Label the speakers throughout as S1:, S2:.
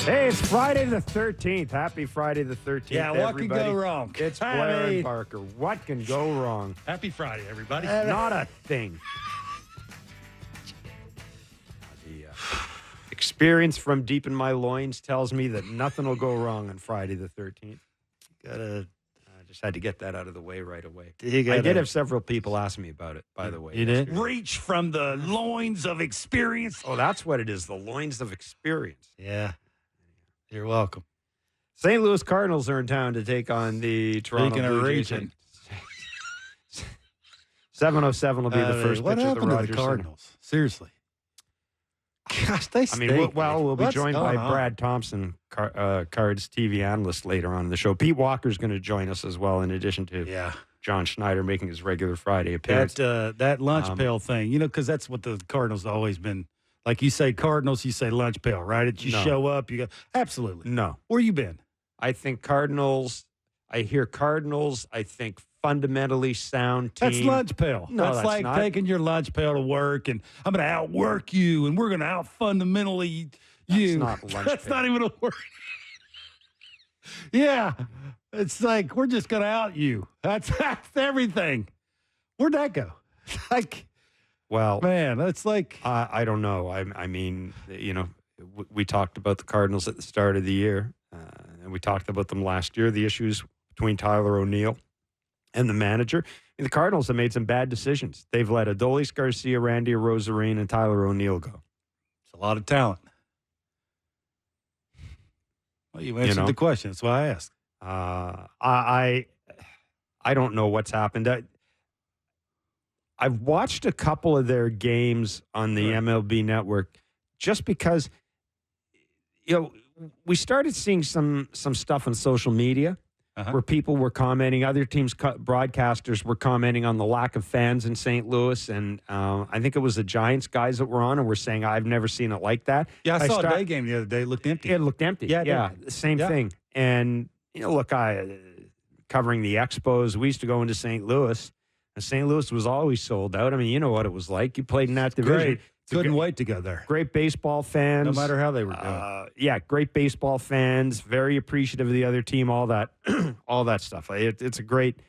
S1: Hey, it's Friday the 13th. Happy Friday the 13th,
S2: Yeah, what
S1: everybody.
S2: can go wrong?
S1: It's Blair and Barker. What can go wrong?
S2: Happy Friday, everybody.
S1: Not a thing. The experience from deep in my loins tells me that nothing will go wrong on Friday the 13th. I just had to get that out of the way right away. I did have several people ask me about it, by the way.
S2: You did? Reach from the loins of experience.
S1: Oh, that's what it is, the loins of experience.
S2: Yeah. You're welcome.
S1: St. Louis Cardinals are in town to take on the Toronto Blue Jays. 7:07 will be the first
S2: what
S1: pitch of the
S2: happened to
S1: Rogers
S2: the
S1: Center.
S2: Cardinals? Seriously. Gosh, they stink.
S1: We'll be
S2: What's
S1: joined by
S2: going on?
S1: Brad Thompson, Cards TV analyst, later on in the show. Pete Walker's going to join us as well, in addition to John Schneider making his regular Friday appearance.
S2: That lunch pail thing, because that's what the Cardinals have always been. Like you say Cardinals, you say lunch pail, right? You show up, you go, absolutely.
S1: No.
S2: Where you been?
S1: I think Cardinals, I think fundamentally sound team.
S2: That's lunch pail.
S1: No,
S2: that's
S1: that's
S2: like
S1: not.
S2: taking your lunch pail to work, and I'm going to outwork you, and we're going to out-fundamentally you.
S1: That's not lunch
S2: That's
S1: pail.
S2: not even a word. Yeah. It's like, we're just going to out you. That's everything. Where'd that go? Like,
S1: Well,
S2: man, that's like.
S1: I don't know. We talked about the Cardinals at the start of the year, and we talked about them last year, the issues between Tyler O'Neill and the manager. The Cardinals have made some bad decisions. They've let Adolis Garcia, Randy Arozarena, and Tyler O'Neill go.
S2: It's a lot of talent. Well, you answered the question. That's why I asked.
S1: I don't know what's happened. I've watched a couple of their games on the MLB Network just because, we started seeing some stuff on social media where people were commenting, other teams' broadcasters were commenting on the lack of fans in St. Louis. And I think it was the Giants guys that were on and were saying, I've never seen it like that.
S2: Yeah, I saw a day game the other day. It looked empty.
S1: It looked empty.
S2: Yeah,
S1: same thing. And, look, covering the Expos, we used to go into St. Louis. And St. Louis was always sold out. I mean, you know what it was like. You played in that division.
S2: Great. Couldn't wait to go there.
S1: Great baseball fans.
S2: No matter how they were doing.
S1: Great baseball fans. Very appreciative of the other team. All that, all that stuff. It's a great.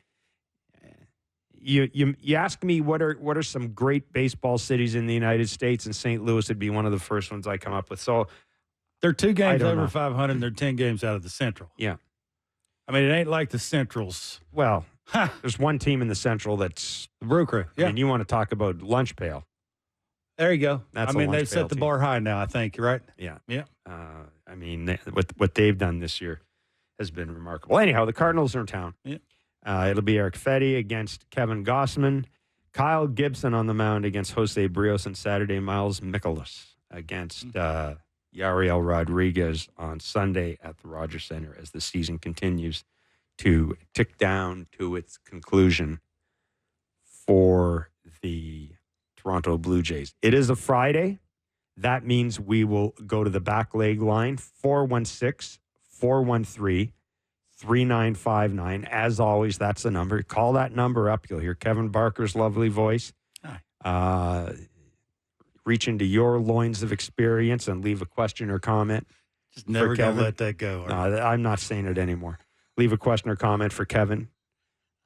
S1: You ask me what are some great baseball cities in the United States, and St. Louis would be one of the first ones I come up with. So
S2: they're 2 games
S1: don't
S2: over
S1: know.
S2: 500, and they're 10 games out of the Central.
S1: Yeah.
S2: I mean, it ain't like the Centrals.
S1: Well, there's one team in the Central that's
S2: the Brew Crew. Yeah.
S1: I mean, you want to talk about lunch pail.
S2: There you go.
S1: That's
S2: they've set the bar high now, I think, right?
S1: Yeah.
S2: Yeah.
S1: What they've done this year has been remarkable. Anyhow, the Cardinals are in town.
S2: Yeah.
S1: It'll be Eric Fetty against Kevin Gossman, Kyle Gibson on the mound against José Berríos, and Saturday Miles Mikolas against Yariel Rodriguez on Sunday at the Rogers Center as the season continues to tick down to its conclusion for the Toronto Blue Jays. It is a Friday. That means we will go to the back leg line, 416-413-3959. As always, that's the number. Call that number up. You'll hear Kevin Barker's lovely voice. Reach into your loins of experience and leave a question or comment.
S2: Just never going to let that go.
S1: No, I'm not saying it anymore. Leave a question or comment for Kevin.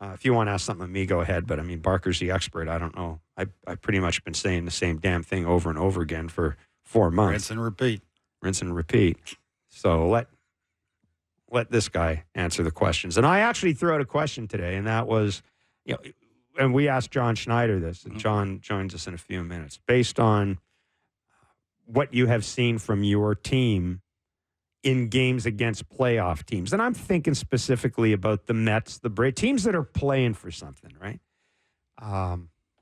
S1: If you want to ask something of me, go ahead. But, Barker's the expert. I don't know. I've pretty much been saying the same damn thing over and over again for 4 months.
S2: Rinse and repeat.
S1: Rinse and repeat. So let this guy answer the questions. And I actually threw out a question today, and that was, and we asked John Schneider this, and John joins us in a few minutes. Based on what you have seen from your team in games against playoff teams. And I'm thinking specifically about the Mets, the Braves, teams that are playing for something, right?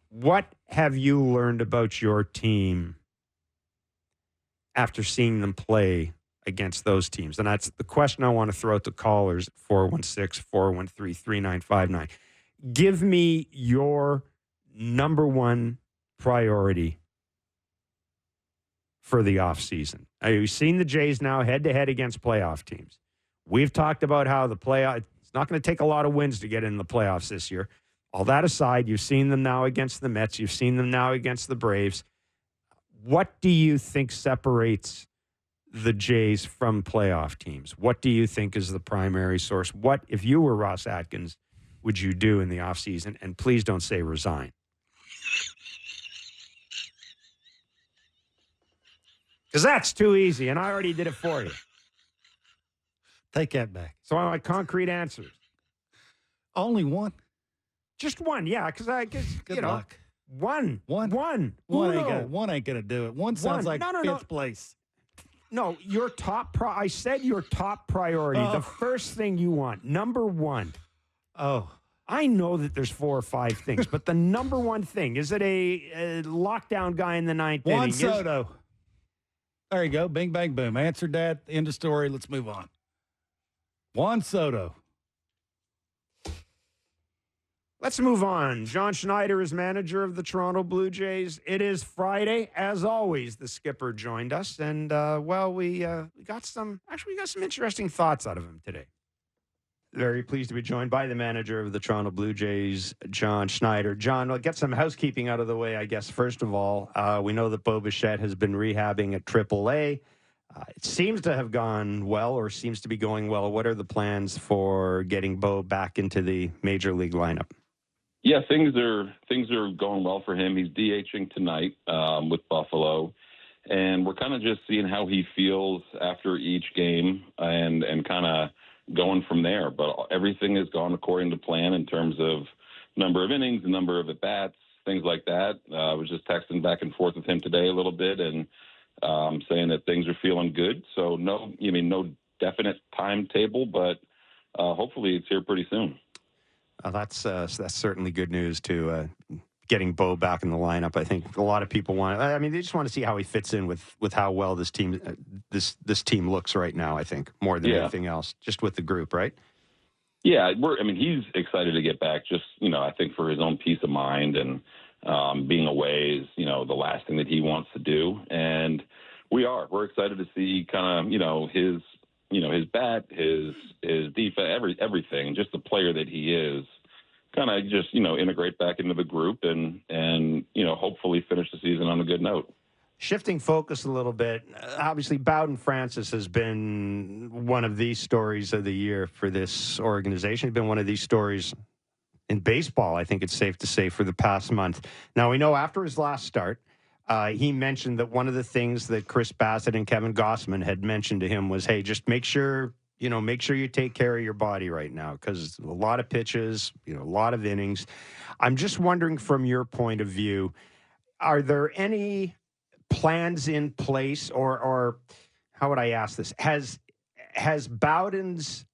S1: What have you learned about your team after seeing them play against those teams? And that's the question I want to throw out to callers at 416-413-3959. Give me your number one priority for the offseason. You've seen the Jays now head-to-head against playoff teams. We've talked about how it's not going to take a lot of wins to get in the playoffs this year. All that aside, you've seen them now against the Mets. You've seen them now against the Braves. What do you think separates the Jays from playoff teams? What do you think is the primary source? What, if you were Ross Atkins, would you do in the offseason? And please don't say resign. Because that's too easy, and I already did it for you.
S2: Take that back.
S1: So I want concrete answers.
S2: Only one?
S1: Just one, yeah, because I guess,
S2: Good luck.
S1: One ain't
S2: gonna do it. One sounds like fifth place.
S1: No, your top. I said your top priority. The first thing you want, number one.
S2: Oh,
S1: I know that there's 4 or 5 things, but the number one thing, is it a lockdown guy in the ninth inning?
S2: Juan Soto. There you go. Bing, bang, boom. Answered that. End of story. Let's move on. Juan Soto.
S1: Let's move on. John Schneider is manager of the Toronto Blue Jays. It is Friday. As always, the skipper joined us. And, we got some interesting thoughts out of him today. Very pleased to be joined by the manager of the Toronto Blue Jays, John Schneider. John, we'll get some housekeeping out of the way, I guess. First of all, we know that Bo Bichette has been rehabbing at AAA. It seems to have gone well, or seems to be going well. What are the plans for getting Bo back into the major league lineup?
S3: Yeah, things are going well for him. He's DHing tonight with Buffalo, and we're kind of just seeing how he feels after each game and kind of going from there. But everything has gone according to plan in terms of number of innings, the number of at-bats, things like that. I was just texting back and forth with him today a little bit and saying that things are feeling good. So no definite timetable, but hopefully it's here pretty soon.
S1: That's certainly good news too. Getting Bo back in the lineup, I think a lot of people want. I mean, they just want to see how he fits in with how well this team looks right now. I think more than anything else, just with the group, right?
S3: Yeah, he's excited to get back. Just I think for his own peace of mind and being away is the last thing that he wants to do, and we're excited to see kind of his his bat, his defense, everything, just the player that he is. Kind of just, integrate back into the group and hopefully finish the season on a good note.
S1: Shifting focus a little bit, obviously Bowden Francis has been one of these stories of the year for this organization. He's been one of these stories in baseball, I think it's safe to say, for the past month. Now, we know after his last start, he mentioned that one of the things that Chris Bassett and Kevin Gossman had mentioned to him was, hey, just make sure you take care of your body right now, because a lot of pitches, a lot of innings. I'm just wondering, from your point of view, are there any plans in place, or how would I ask this? Has Bowden's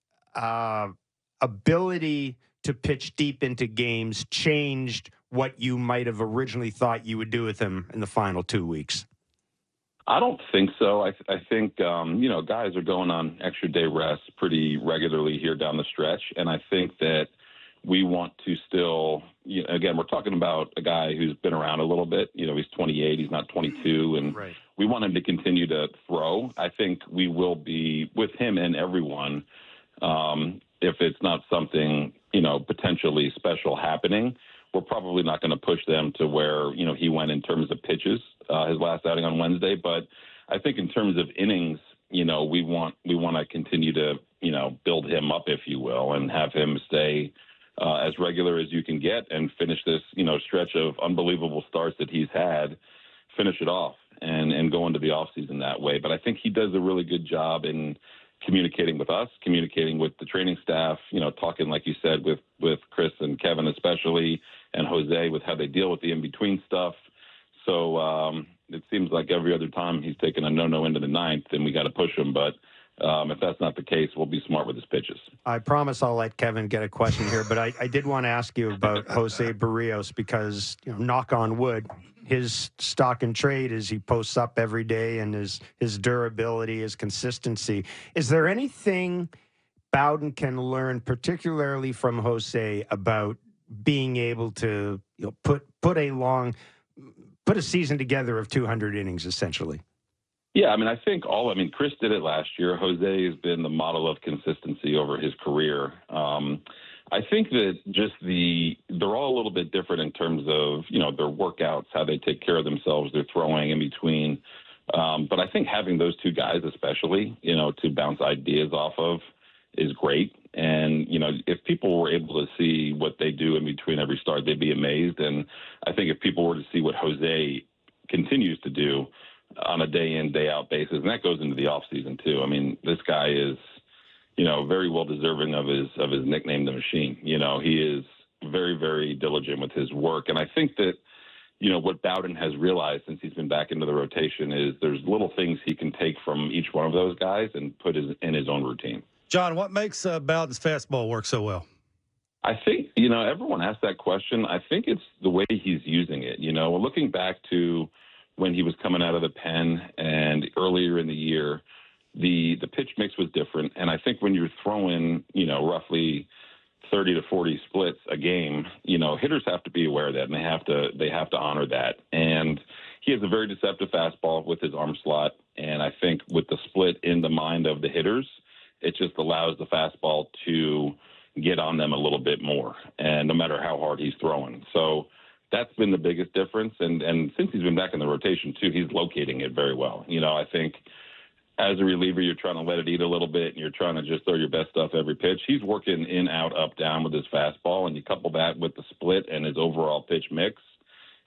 S1: ability to pitch deep into games changed what you might have originally thought you would do with him in the final 2 weeks?
S3: I don't think so. I think, guys are going on extra day rest pretty regularly here down the stretch. And I think that we want to still, again, we're talking about a guy who's been around a little bit. He's 28, he's not 22. And
S1: right.
S3: We want him to continue to throw. I think we will be with him and everyone. If it's not something, potentially special happening, we're probably not going to push them to where, he went in terms of pitches, his last outing on Wednesday. But I think in terms of innings, we want to continue to, build him up, if you will, and have him stay as regular as you can get and finish this, stretch of unbelievable starts that he's had, finish it off and go into the offseason that way. But I think he does a really good job in communicating with us, communicating with the training staff, talking, like you said, with Chris and Kevin especially, and José, with how they deal with the in-between stuff. So it seems like every other time he's taken a no-no into the ninth, then we got to push him. But if that's not the case, we'll be smart with his pitches. I
S1: promise I'll let Kevin get a question here, but I did want to ask you about José Berríos, because, knock on wood, his stock and trade is he posts up every day, and his durability, his consistency. Is there anything Bowden can learn, particularly from José, about being able to put a season together of 200 innings, essentially?
S3: Yeah, I think Chris did it last year. José has been the model of consistency over his career. I think that just they're all a little bit different in terms of, their workouts, how they take care of themselves, their throwing in between But I think having those two guys, especially, to bounce ideas off of, is great. And, if people were able to see what they do in between every start, they'd be amazed. And I think if people were to see what José continues to do on a day in, day out basis, and that goes into the off season too. I mean, this guy is, very well deserving of his nickname, the Machine. He is very, very diligent with his work. And I think that, what Bowden has realized since he's been back into the rotation is there's little things he can take from each one of those guys and put in his own routine.
S2: John, what makes Bowden's fastball work so well?
S3: I think, everyone asks that question. I think it's the way he's using it. Looking back to when he was coming out of the pen and earlier in the year, the pitch mix was different. And I think when you're throwing, roughly 30 to 40 splits a game, hitters have to be aware of that, and they have to honor that. And he has a very deceptive fastball with his arm slot. And I think with the split in the mind of the hitters, it just allows the fastball to get on them a little bit more, and no matter how hard he's throwing. So that's been the biggest difference. And since he's been back in the rotation too, he's locating it very well. I think as a reliever, you're trying to let it eat a little bit, and you're trying to just throw your best stuff every pitch. He's working in, out, up, down with his fastball, and you couple that with the split and his overall pitch mix,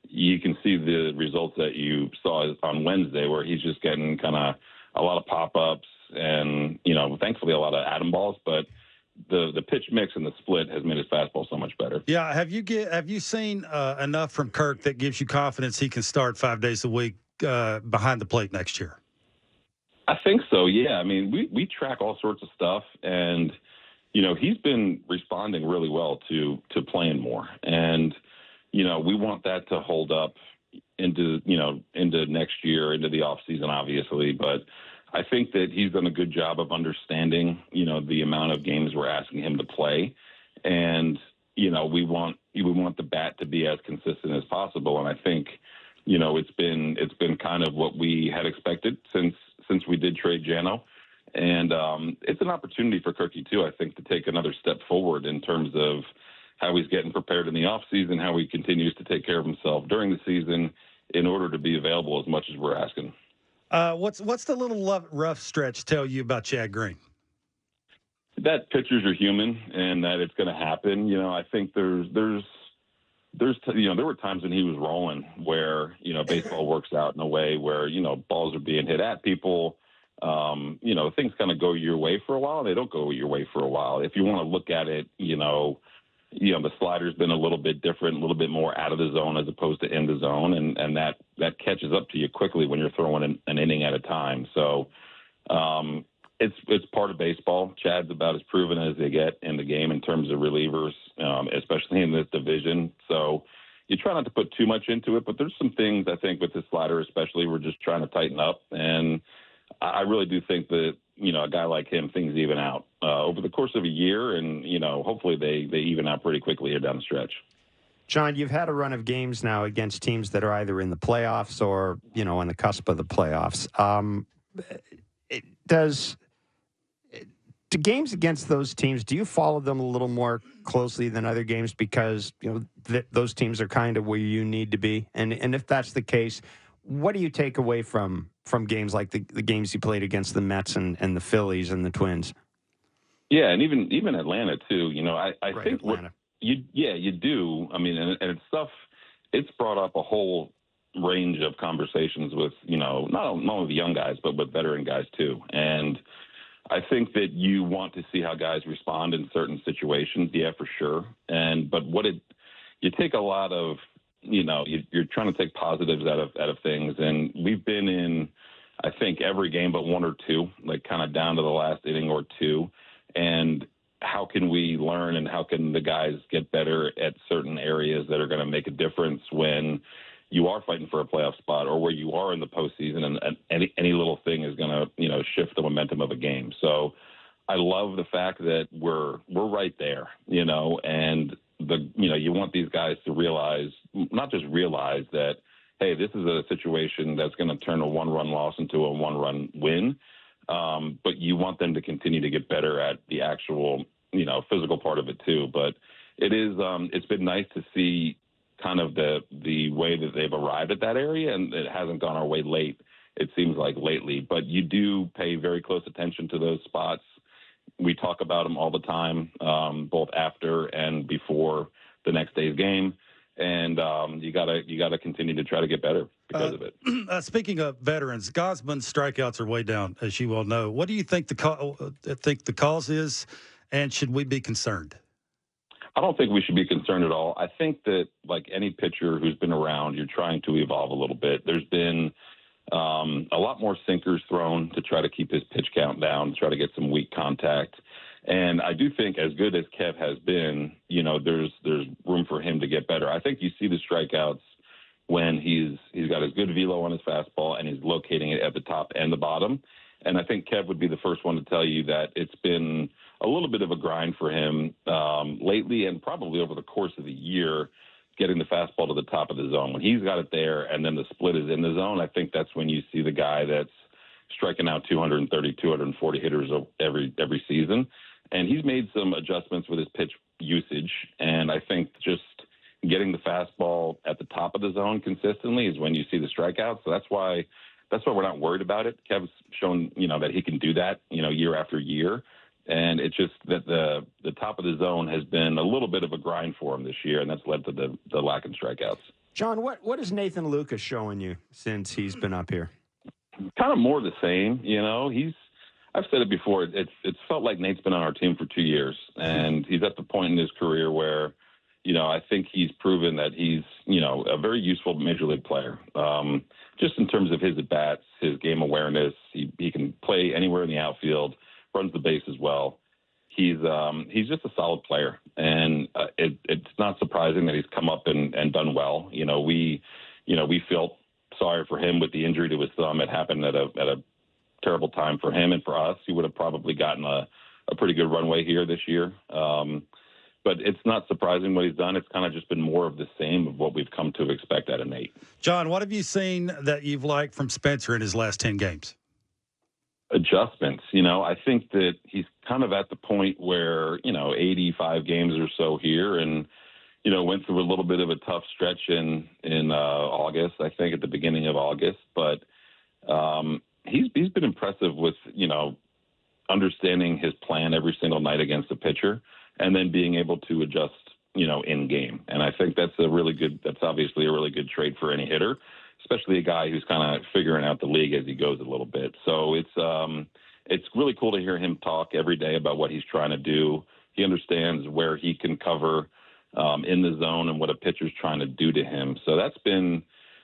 S3: you can see the results that you saw on Wednesday, where he's just getting kind of a lot of pop-ups and, thankfully a lot of atom balls, but the pitch mix and the split has made his fastball so much better.
S2: Yeah. Have you seen enough from Kirk that gives you confidence he can start 5 days a week behind the plate next year?
S3: I think so. Yeah. I mean, we track all sorts of stuff, and, he's been responding really well to playing more. And, we want that to hold up into next year, into the off season, obviously. But I think that he's done a good job of understanding, the amount of games we're asking him to play. And, we want the bat to be as consistent as possible. And I think, it's been kind of what we had expected since we did trade Jano. And it's an opportunity for Kirky too, I think, to take another step forward in terms of how he's getting prepared in the off season, how he continues to take care of himself during the season in order to be available as much as we're asking.
S2: What's the little rough stretch tell you about Chad Green?
S3: That pitchers are human, and that it's going to happen. I think there were times when he was rolling where, baseball works out in a way where, balls are being hit at people. Things kind of go your way for a while. They don't go your way for a while. If you want to look at it, the slider's been a little bit different, a little bit more out of the zone as opposed to in the zone. And that catches up to you quickly when you're throwing an inning at a time. So, it's part of baseball. Chad's about as proven as they get in the game in terms of relievers, especially in this division. So you try not to put too much into it, but there's some things I think with his slider, especially, we're just trying to tighten up. And I really do think that, a guy like him, things even out over the course of a year, and, hopefully they even out pretty quickly here down the stretch.
S1: John, you've had a run of games now against teams that are either in the playoffs or, on the cusp of the playoffs. Do games against those teams, do you follow them a little more closely than other games because, those teams are kind of where you need to be? And if that's the case, what do you take away from games like the games you played against the Mets and the Phillies and the Twins?
S3: Yeah, and even Atlanta too. I
S1: right,
S3: think
S1: Atlanta.
S3: You do. I mean, and it's stuff. It's brought up a whole range of conversations with not only the young guys but with veteran guys too. And I think that you want to see how guys respond in certain situations. Yeah, for sure. But you take a lot of, you're trying to take positives out of things. And we've been in, I think, every game but one or two, like kind of down to the last inning or two. And how can we learn, and how can the guys get better at certain areas that are going to make a difference when you are fighting for a playoff spot or where you are in the postseason, and any little thing is going to, shift the momentum of a game. So I love the fact that we're right there, and you want these guys to realize, not just realize that, hey, this is a situation that's going to turn a 1-run loss into a 1-run win. But you want them to continue to get better at the actual, physical part of it too. But it's been nice to see kind of the way that they've arrived at that area, and it hasn't gone our way late it seems like lately. But you do pay very close attention to those spots. We talk about them all the time, both after and before the next day's game. And you gotta continue to try to get better because of it.
S2: Speaking of veterans, Gosman's strikeouts are way down, as you well know. What do you think the cause is, and should we be concerned?
S3: I don't think we should be concerned at all. I think that, like any pitcher who's been around, you're trying to evolve a little bit. There's been a lot more sinkers thrown to try to keep his pitch count down, to try to get some weak contact. And I do think, as good as Kev has been, there's room for him to get better. I think you see the strikeouts when he's got his good velo on his fastball and he's locating it at the top and the bottom. And I think Kev would be the first one to tell you that it's been a little bit of a grind for him lately, and probably over the course of the year, getting the fastball to the top of the zone. When he's got it there and then the split is in the zone, I think that's when you see the guy that's striking out 230, 240 hitters every season. And he's made some adjustments with his pitch usage, and I think just getting the fastball at the top of the zone consistently is when you see the strikeouts. So that's why we're not worried about it. Kev's shown, that he can do that, year after year. And it's just that the top of the zone has been a little bit of a grind for him this year, and that's led to the lack in strikeouts.
S1: John, what is Nathan Lucas showing you since he's been up here?
S3: Kind of more the same, I've said it before. It's felt like Nate's been on our team for 2 years, and he's at the point in his career where, I think he's proven that he's, a very useful major league player. Just in terms of his at-bats, his game awareness, he can play anywhere in the outfield, runs the base as well. He's just a solid player, and it's not surprising that he's come up and done well. We felt sorry for him with the injury to his thumb. It happened at a terrible time for him and for us. He would have probably gotten a pretty good runway here this year. But it's not surprising what he's done. It's kind of just been more of the same of what we've come to expect out of Nate.
S2: John, what have you seen that you've liked from Spencer in his last 10 games?
S3: Adjustments. I think that he's kind of at the point where, 85 games or so here, and, went through a little bit of a tough stretch in August, I think at the beginning of August. But he's been impressive with, understanding his plan every single night against the pitcher, and then being able to adjust, in game. And I think that's obviously a really good trait for any hitter, especially a guy who's kind of figuring out the league as he goes a little bit. So it's really cool to hear him talk every day about what he's trying to do. He understands where he can cover in the zone and what a pitcher's trying to do to him. So that's been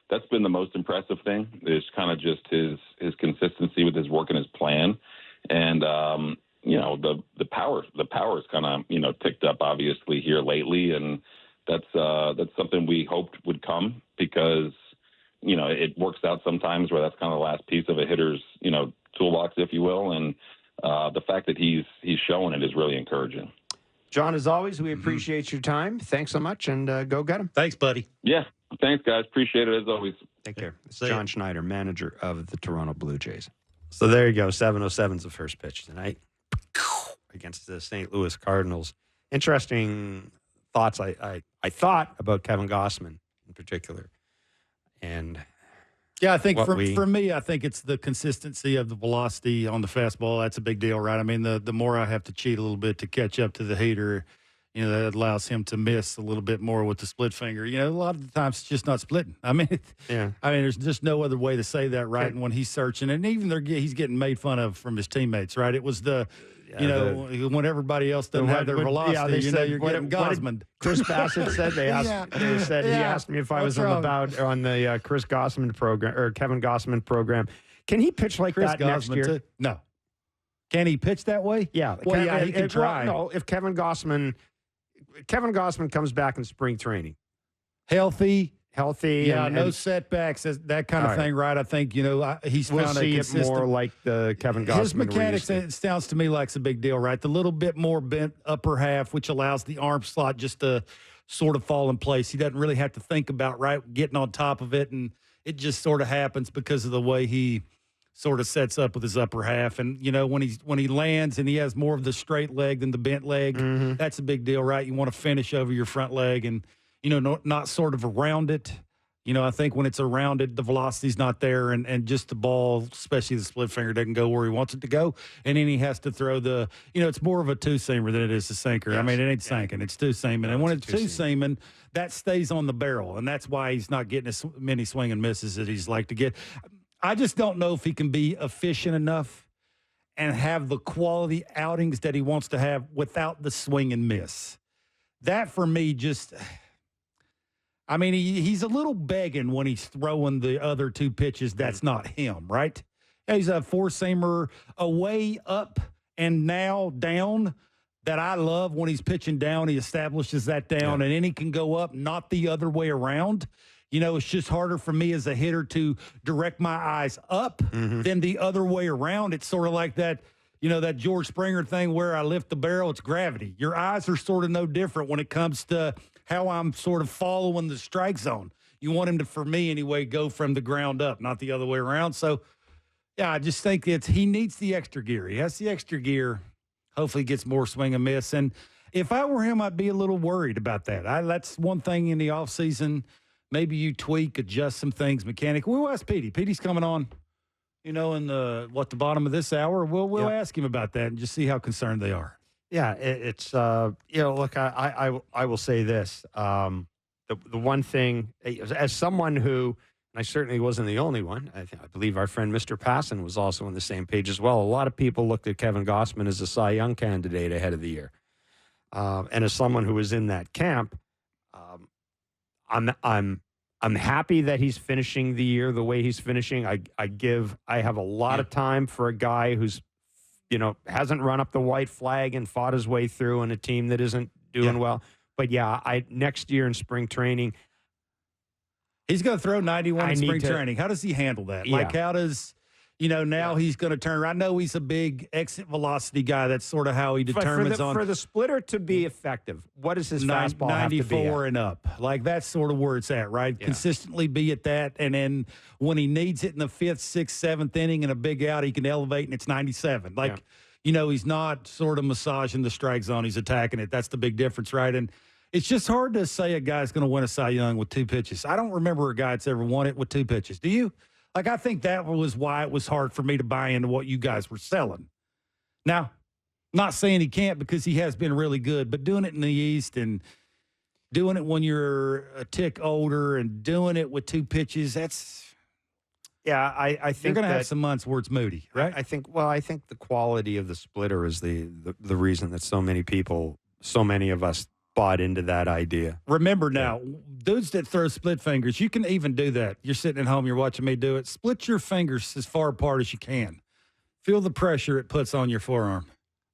S3: the most impressive thing, is kind of just his consistency with his work and his plan. And, the power is kind of, ticked up obviously here lately. And that's something we hoped would come, because, it works out sometimes where that's kind of the last piece of a hitter's, toolbox, if you will. And the fact that he's showing it is really encouraging.
S1: John, as always, we appreciate your time. Thanks so much, and go get him.
S2: Thanks, buddy.
S3: Yeah. Thanks, guys. Appreciate it as always.
S1: Take care. It's John Schneider, manager of the Toronto Blue Jays. So there you go. 7:07's the first pitch tonight against the St. Louis Cardinals. Interesting thoughts I thought about Kevin Gausman in particular. And
S2: yeah, I think for me, I think it's the consistency of the velocity on the fastball. That's a big deal, right? I mean, the more I have to cheat a little bit to catch up to the hitter, that allows him to miss a little bit more with the split finger. A lot of the times it's just not splitting. I mean, there's just no other way to say that, right? And when he's searching, and even he's getting made fun of from his teammates, right? It was when everybody else doesn't have their velocity, you're getting Gausman.
S1: Chris Bassett said he asked me if I was on the Chris Gausman program or Kevin Gausman program. Can he pitch like
S2: Chris
S1: that
S2: Gausman
S1: next year?
S2: No. Can he pitch that way?
S1: Yeah.
S2: Well, he can try.
S1: No, if Kevin Gausman comes back in spring training,
S2: healthy, no setbacks, that kind of thing, right? I think he's
S1: we'll
S2: found
S1: see
S2: a consistent,
S1: it more like the Kevin Gausman.
S2: His mechanics, it sounds to me like it's a big deal, right? The little bit more bent upper half, which allows the arm slot just to sort of fall in place. He doesn't really have to think about getting on top of it, and it just sort of happens because of the way he sort of sets up with his upper half. And, when he lands and he has more of the straight leg than the bent leg, that's a big deal, right? You want to finish over your front leg and, not sort of around it. I think when it's around it, the velocity's not there, and just the ball, especially the split finger, doesn't go where he wants it to go. And then he has to throw it's more of a two-seamer than it is a sinker. Yes. I mean, it ain't sinking. It's two-seaming. No, and when it's two-seaming, that stays on the barrel, and that's why he's not getting as many swing and misses that he's like to get. I just don't know if he can be efficient enough and have the quality outings that he wants to have without the swing and miss. That, for me, just – I mean, he's a little begging when he's throwing the other two pitches. That's not him, right? He's a four-seamer away, up, and now down that I love. When he's pitching down, he establishes that down, and then he can go up, not the other way around. It's just harder for me as a hitter to direct my eyes up than the other way around. It's sort of like that, that George Springer thing where I lift the barrel. It's gravity. Your eyes are sort of no different when it comes to how I'm sort of following the strike zone. You want him to, for me anyway, go from the ground up, not the other way around. So, yeah, I just think he needs the extra gear. He has the extra gear. Hopefully he gets more swing and miss. And if I were him, I'd be a little worried about that. That's one thing in the offseason. Maybe you tweak, adjust some things mechanically. We'll ask Petey. Petey's coming on, in the bottom of this hour. We'll ask him about that and just see how concerned they are.
S1: Yeah, it's look, I will say this. The one thing, as someone who, and I certainly wasn't the only one, I believe our friend Mr. Passon was also on the same page as well. A lot of people looked at Kevin Gausman as a Cy Young candidate ahead of the year. And as someone who was in that camp, I'm happy that he's finishing the year the way he's finishing. I have a lot of time for a guy who's hasn't run up the white flag and fought his way through on a team that isn't doing well. But, next year in spring training.
S2: He's going to throw 91 in spring training. How does he handle that? Yeah. Like, how does, now he's going to turn around. I know he's a big exit velocity guy. That's sort of how he determines
S1: for the splitter to be effective, what does his fastball have to be
S2: 94 and up. Like, that's sort of where it's at, right? Yeah. Consistently be at that. And then when he needs it in the 5th, 6th, 7th inning in a big out, he can elevate, and it's 97. Like, he's not sort of massaging the strike zone. He's attacking it. That's the big difference, right? And it's just hard to say a guy's going to win a Cy Young with two pitches. I don't remember a guy that's ever won it with two pitches. Do you? Like, I think that was why it was hard for me to buy into what you guys were selling. Now, not saying he can't, because he has been really good, but doing it in the East and doing it when you're a tick older and doing it with two pitches, that's –
S1: yeah, I think
S2: you're going to have some months where it's moody, right?
S1: I think the quality of the splitter is the reason that so many of us bought into that idea.
S2: Remember now, dudes that throw split fingers, you can even do that. You're sitting at home, you're watching me do it. Split your fingers as far apart as you can. Feel the pressure it puts on your forearm,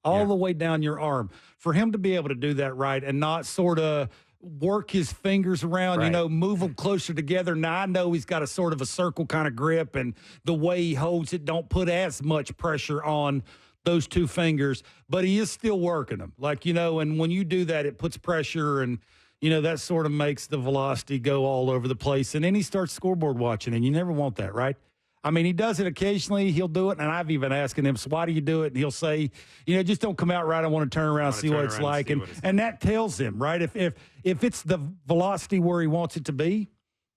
S2: all the way down your arm. For him to be able to do that right and not sort of work his fingers around, move them closer together. Now, I know he's got a sort of a circle kind of grip, and the way he holds it don't put as much pressure on those two fingers, but he is still working them. Like, and when you do that, it puts pressure, and, that sort of makes the velocity go all over the place. And then he starts scoreboard watching, and you never want that, right? I mean, he does it occasionally. He'll do it, and I've even asking him, so why do you do it? And he'll say, just don't come out right. I want to turn around and see what it's like. And that tells him, right? If it's the velocity where he wants it to be,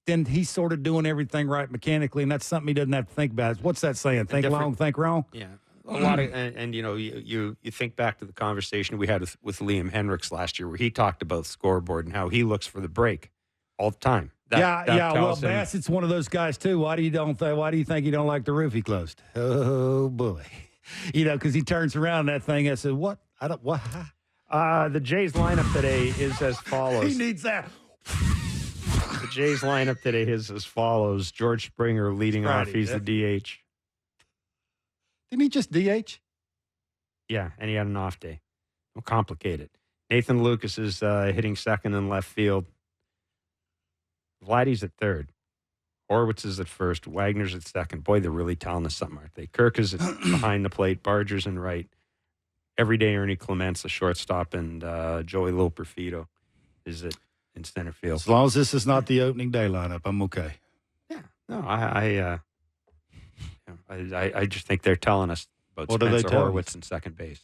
S2: then he's sort of doing everything right mechanically, and that's something he doesn't have to think about. What's that saying? Think long, think wrong?
S1: Yeah. A lot of, and you think back to the conversation we had with Liam Hendricks last year, where he talked about scoreboard and how he looks for the break all the time.
S2: Well, Bassett's one of those guys too. Why do you think he don't like the roof he closed? Oh boy, because he turns around that thing and says, "What? I don't what."
S1: The Jays lineup today is as follows.
S2: He needs that.
S1: The Jays lineup today is as follows: George Springer leading off. He's the DH.
S2: Didn't he just DH?
S1: Yeah, and he had an off day. Don't complicate it. Nathan Lucas is hitting second in left field. Vladdy's at third. Horwitz is at first. Wagner's at second. Boy, they're really telling us something, aren't they? Kirk is behind the plate. Barger's in right. Everyday Ernie Clements, the shortstop, and Joey Loperfido is in center field.
S2: As long as this is not the opening day lineup, I'm okay.
S1: Yeah. No, I just think they're telling us about Spencer Horwitz in second base.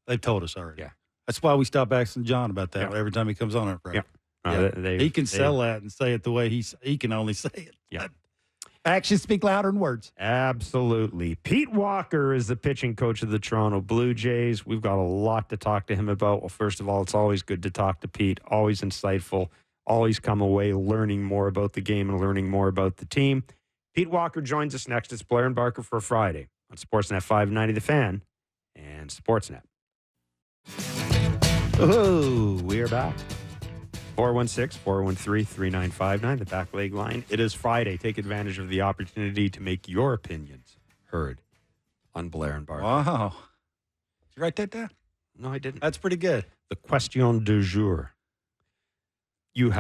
S2: They've told us already.
S1: Yeah.
S2: That's why we stop asking John about that every time he comes on it. Right?
S1: Yeah.
S2: He can sell that and say it the way he can only say it.
S1: Yeah.
S2: Actions speak louder than words.
S1: Absolutely. Pete Walker is the pitching coach of the Toronto Blue Jays. We've got a lot to talk to him about. Well, first of all, it's always good to talk to Pete. Always insightful. Always come away learning more about the game and learning more about the team. Pete Walker joins us next. It's Blair and Barker for Friday on Sportsnet 590 The Fan and Sportsnet. Oh, we are back. 416-413-3959, the back leg line. It is Friday. Take advantage of the opportunity to make your opinions heard on Blair and Barker.
S2: Wow. Did you write that down?
S1: No, I didn't.
S2: That's pretty good.
S1: The question du jour. You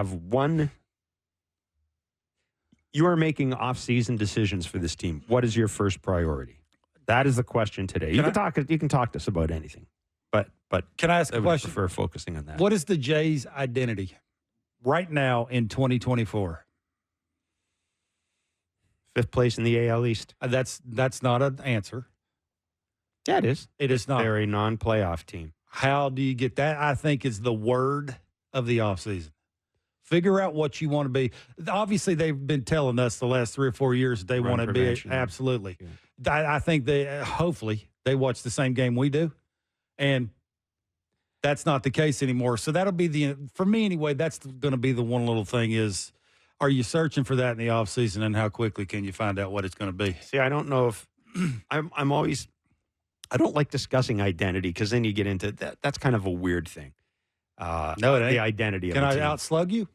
S1: are making off-season decisions for this team. What is your first priority? That is the question today. You can talk to us about anything, but
S2: can I ask a question?
S1: I prefer focusing on that.
S2: What is the Jays' identity right now in 2024?
S1: 5th place in the AL East.
S2: That's not an answer.
S1: Yeah, it is.
S2: It is not.
S1: They're a non-playoff team.
S2: How do you get that? I think is the word of the offseason. Figure out what you want to be. Obviously, they've been telling us the last 3 or 4 years that they want to be. Absolutely. Yeah. I think hopefully they watch the same game we do. And that's not the case anymore. So that'll be for me anyway, that's going to be the one little thing is, are you searching for that in the offseason, and how quickly can you find out what it's going to be?
S1: See, I don't know if I don't like discussing identity because then you get into that. That's kind of a weird thing.
S2: No, it ain't.
S1: The identity of
S2: Can I
S1: team.
S2: outslug you?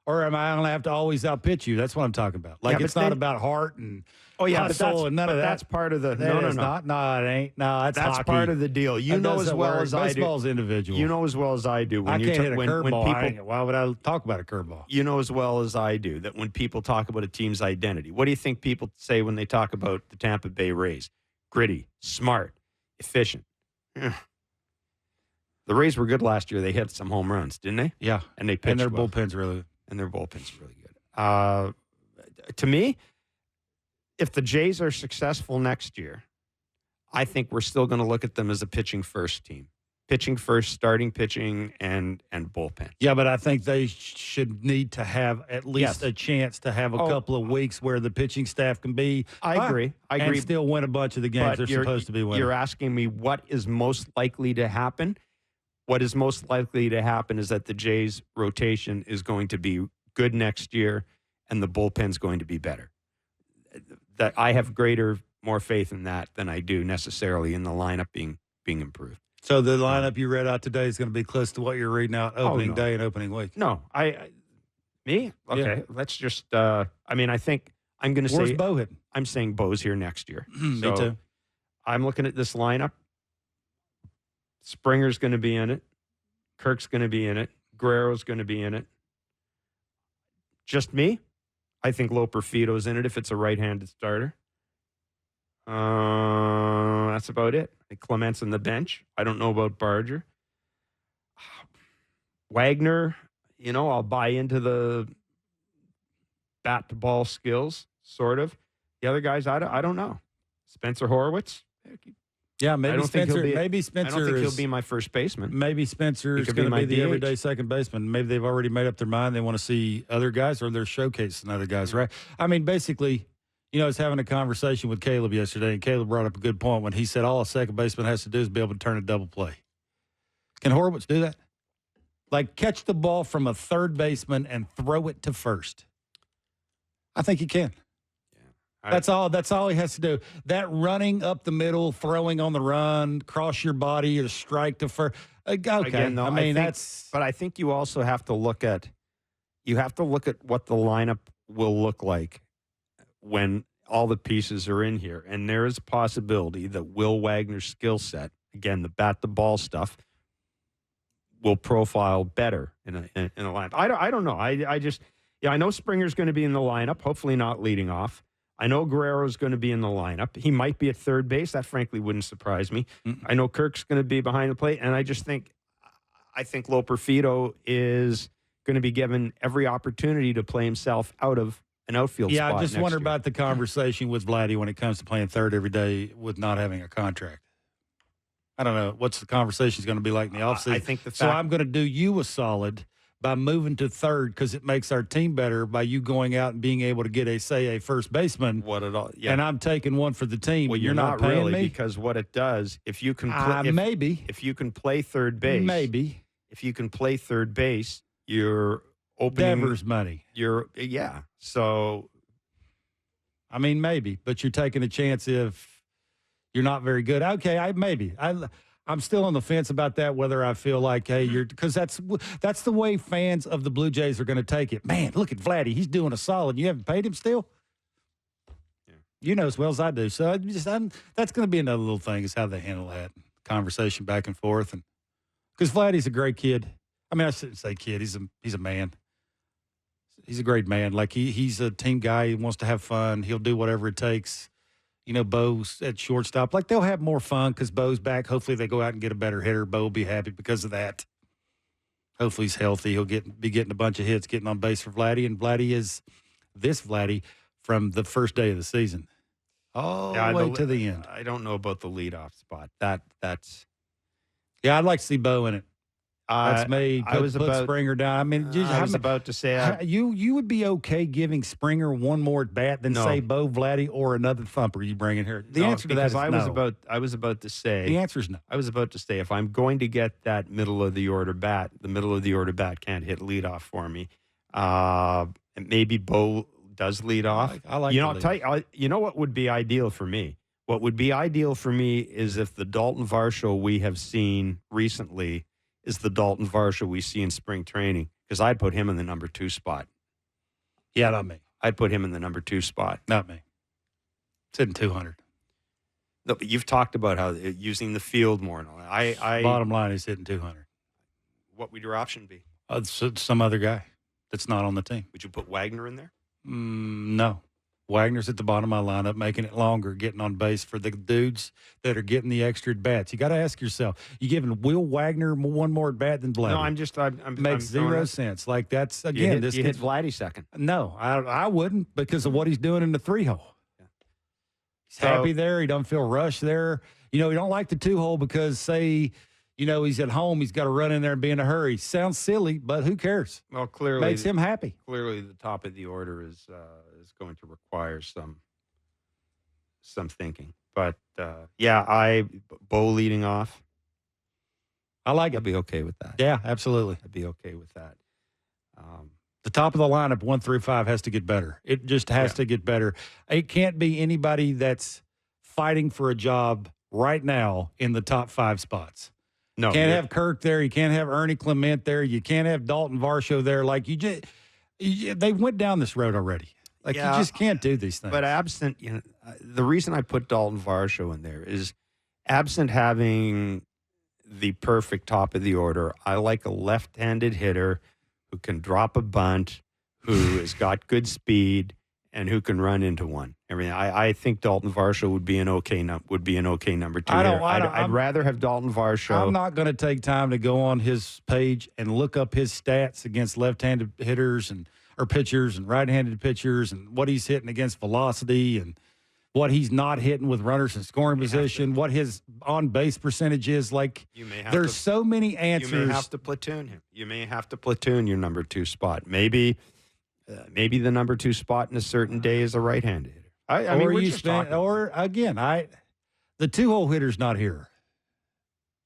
S2: Or am I going to have to always outpitch you? That's what I'm talking about. Like, it's not about heart and hustle and none of that.
S1: That's part of the
S2: No, it ain't. No, that's
S1: hockey.
S2: Part
S1: of the deal. You know as well as I do.
S2: Baseball's individual.
S1: You know as well as I do.
S2: I can't hit a curveball. Why would I talk about a curveball?
S1: You know as well as I do that when people talk about a team's identity, what do you think people say when they talk about the Tampa Bay Rays? Gritty, smart, efficient. The Rays were good last year. They hit some home runs, didn't they?
S2: Yeah.
S1: And they pitched
S2: their
S1: well.
S2: bullpen's really
S1: good. To me, if the Jays are successful next year, I think we're still going to look at them as a pitching first team. Pitching first, starting pitching, and bullpen.
S2: Yeah, but I think they should need to have at least a chance to have a couple of weeks where the pitching staff can be.
S1: I agree.
S2: And still win a bunch of the games they're supposed to be winning.
S1: You're asking me what is most likely to happen? What is most likely to happen is that the Jays' rotation is going to be good next year, and the bullpen's going to be better. That I have more faith in that than I do necessarily in the lineup being improved.
S2: So the lineup you read out today is going to be close to what you're reading out opening day and opening week.
S1: No, me? Okay,
S2: yeah.
S1: Let's just. I think I'm going to say.
S2: Where's Bo hitting?
S1: I'm saying Bo's here next year.
S2: Me too.
S1: I'm looking at this lineup. Springer's going to be in it. Kirk's going to be in it. Guerrero's going to be in it. Just me. I think Loperfito's in it if it's a right-handed starter. That's about it. Clement's on the bench. I don't know about Barger. Wagner, I'll buy into the bat-to-ball skills, sort of. The other guys, I don't know. Spencer Horwitz.
S2: Yeah, maybe Spencer. I don't think
S1: he'll be my first baseman.
S2: Maybe Spencer's going to be the everyday second baseman. Maybe they've already made up their mind. They want to see other guys, or they're showcasing other guys, right? I mean, basically, I was having a conversation with Caleb yesterday, and Caleb brought up a good point when he said all a second baseman has to do is be able to turn a double play. Can Horwitz do that? Like catch the ball from a third baseman and throw it to first. I think he can. That's all he has to do. That running up the middle, throwing on the run, cross your body, or strike to first. Okay,
S1: again, though, But I think you also have to look at what the lineup will look like when all the pieces are in here, and there is a possibility that Will Wagner's skill set, again, the bat-to-ball stuff, will profile better in a lineup. I don't know. I know Springer's going to be in the lineup. Hopefully not leading off. I know Guerrero's going to be in the lineup. He might be at third base. That, frankly, wouldn't surprise me. Mm-mm. I know Kirk's going to be behind the plate, and I think Loperfito is going to be given every opportunity to play himself out of an outfield spot.
S2: Yeah, I just wonder about the conversation with Vladdy when it comes to playing third every day with not having a contract. I don't know. What's the conversation going to be like in the offseason?
S1: I think
S2: so I'm going to do you a solid by moving to third because it makes our team better by you going out and being able to get a first baseman.
S1: What it all? Yeah.
S2: And I'm taking one for the team.
S1: Well,
S2: you're not paying
S1: really
S2: me?
S1: because what it does, if you can play,
S2: maybe
S1: if you can play third base,
S2: maybe
S1: if you can play third base, you're opening
S2: Devers money.
S1: So,
S2: I mean, maybe, but you're taking a chance if you're not very good. Okay, I'm still on the fence about that, whether I feel like, hey, because that's the way fans of the Blue Jays are going to take it. Man, look at Vladdy. He's doing a solid. You haven't paid him still? Yeah. You know as well as I do. So that's going to be another little thing is how they handle that conversation back and forth. And because Vladdy's a great kid. I mean, I shouldn't say kid. He's a man. He's a great man. Like, he's a team guy. He wants to have fun. He'll do whatever it takes. You know, Bo's at shortstop. Like, they'll have more fun because Bo's back. Hopefully they go out and get a better hitter. Bo will be happy because of that. Hopefully he's healthy. He'll be getting a bunch of hits, getting on base for Vladdy. And Vladdy is this Vladdy from the first day of the season all the way to the end.
S1: I don't know about the leadoff spot. That's –
S2: yeah, I'd like to see Bo in it. That's me. Put Springer down. I mean,
S1: I was about to say
S2: you would be okay giving Springer one more at bat than say Bo, Vladdy, or another thumper you bring in here. The answer to that is no.
S1: I was about to say
S2: the answer is no.
S1: I was about to say if I'm going to get that middle of the order bat, the middle of the order bat can't hit leadoff for me. And maybe Bo does lead off.
S2: I like.
S1: You know what would be ideal for me? What would be ideal for me is if the Dalton Varsho we have seen recently is the Dalton Varsho we see in spring training, because I'd put him in the number 2 spot.
S2: Yeah, not me.
S1: I'd put him in the number 2 spot.
S2: Not me. It's hitting 200.
S1: No, but you've talked about how using the field more and all that.
S2: Bottom line is hitting 200.
S1: What would your option be?
S2: Some other guy that's not on the team.
S1: Would you put Wagner in there?
S2: No. Wagner's at the bottom of my lineup, making it longer, getting on base for the dudes that are getting the extra at-bats. You got to ask yourself, you giving Will Wagner one more at-bat than Vladdy?
S1: No, I'm
S2: makes zero sense. Like, that's, again,
S1: you hit Vladdy second.
S2: No, I wouldn't, because of what he's doing in the 3-hole. Yeah. He's happy there. He doesn't feel rushed there. You know, he don't like the 2-hole because, say, you know, he's at home, he's got to run in there and be in a hurry. Sounds silly, but who cares?
S1: Well, clearly
S2: makes him happy.
S1: Clearly, the top of the order is going to require some thinking. But Bo leading off.
S2: I like it.
S1: I'd be okay with that.
S2: Yeah, absolutely.
S1: I'd be okay with that.
S2: The top of the lineup, 1 through 5, has to get better. It just has to get better. It can't be anybody that's fighting for a job right now in the top 5 spots. No, you can't have Kirk there. You can't have Ernie Clement there. You can't have Dalton Varsho there. Like, they went down this road already. Like, you just can't do these things.
S1: But absent, the reason I put Dalton Varsho in there is absent having the perfect top of the order. I like a left-handed hitter who can drop a bunt, who has got good speed, and who can run into one. I think Dalton Varsho would be an okay number 2. I'd rather have Dalton Varsho.
S2: I'm not going to take time to go on his page and look up his stats against left-handed hitters or pitchers and right-handed pitchers and what he's hitting against velocity and what he's not hitting with runners in scoring position, what his on-base percentage is. Like, there's so many answers.
S1: You may have to platoon him. You may have to platoon your number 2 spot. Maybe the number 2 spot in a certain day is a right-handed hitter. The
S2: 2-hole hitter's not here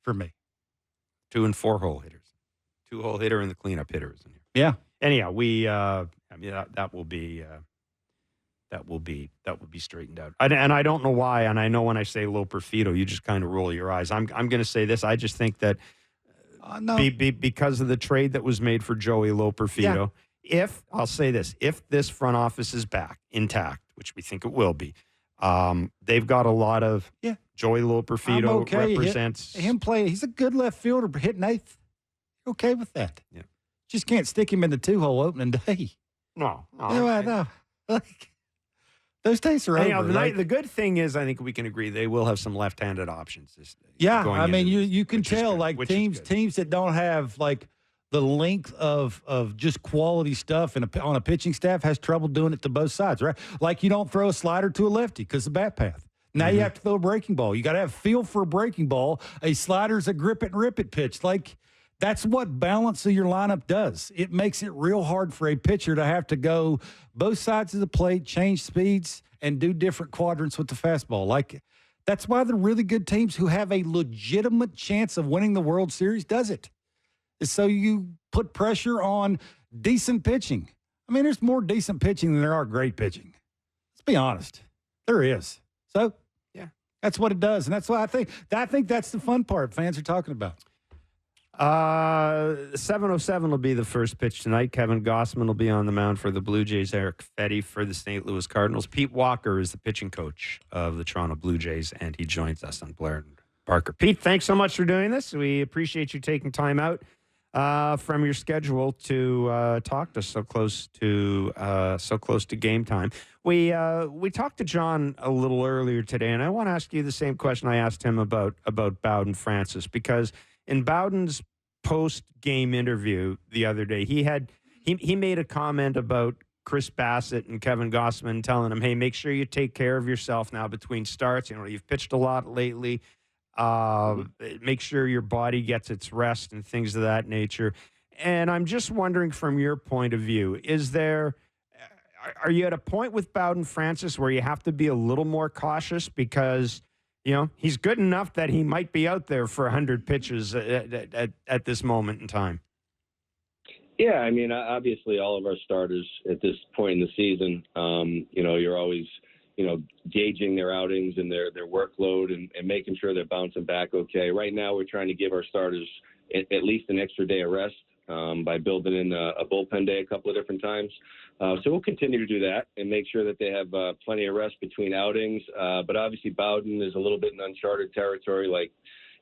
S2: for me.
S1: 2 and 4-hole hitters. 2-hole hitter and the cleanup hitter is in here.
S2: Yeah.
S1: Anyhow, that will be straightened out. And I don't know why. And I know when I say low Perfito, you just kind of roll your eyes. I'm going to say this. I just think that because of the trade that was made for Joey Loperfido. Yeah. I'll say this, if this front office is back intact, which we think it will be, they've got a lot of Joey Loperfido represents
S2: him play. He's a good left fielder hitting 8th. Okay with that. Yeah. Just can't stick him in the 2-hole opening day.
S1: No.
S2: Like, those days are over.
S1: The good thing is, I think we can agree they will have some left-handed options.
S2: You can tell, like, teams that don't have, like, the length of just quality stuff on a pitching staff has trouble doing it to both sides, right? Like, you don't throw a slider to a lefty because of bat path. Now you have to throw a breaking ball. You got to have feel for a breaking ball. A slider's a grip it and rip it pitch. Like, That's what balance of your lineup does. It makes it real hard for a pitcher to have to go both sides of the plate, change speeds, and do different quadrants with the fastball. Like, that's why the really good teams who have a legitimate chance of winning the World Series does it. So you put pressure on decent pitching. I mean, there's more decent pitching than there are great pitching. Let's be honest. There is. So, yeah, that's what it does. And that's why I think that's the fun part fans are talking about.
S1: 7:07 will be the first pitch tonight. Kevin Gossman will be on the mound for the Blue Jays. Eric Fetty for the St. Louis Cardinals. Pete Walker is the pitching coach of the Toronto Blue Jays, and he joins us on Blair and Barker. Pete, thanks so much for doing this. We appreciate you taking time out from your schedule to talk to us so close to game time. We talked to John a little earlier today, and I want to ask you the same question I asked him about Bowden Francis, because in Bowden's post-game interview the other day, he made a comment about Chris Bassett and Kevin Gossman telling him, hey, make sure you take care of yourself now between starts. You know, you've pitched a lot lately. Make sure your body gets its rest and things of that nature. And I'm just wondering, from your point of view, are you at a point with Bowden Francis where you have to be a little more cautious because, you know, he's good enough that he might be out there for 100 pitches at this moment in time?
S4: Yeah, I mean, obviously all of our starters at this point in the season, you know, you're always, you know, gauging their outings and their workload and making sure they're bouncing back okay. Right now we're trying to give our starters at least an extra day of rest by building in a bullpen day a couple of different times. So we'll continue to do that and make sure that they have plenty of rest between outings. But obviously Bowden is a little bit in uncharted territory, like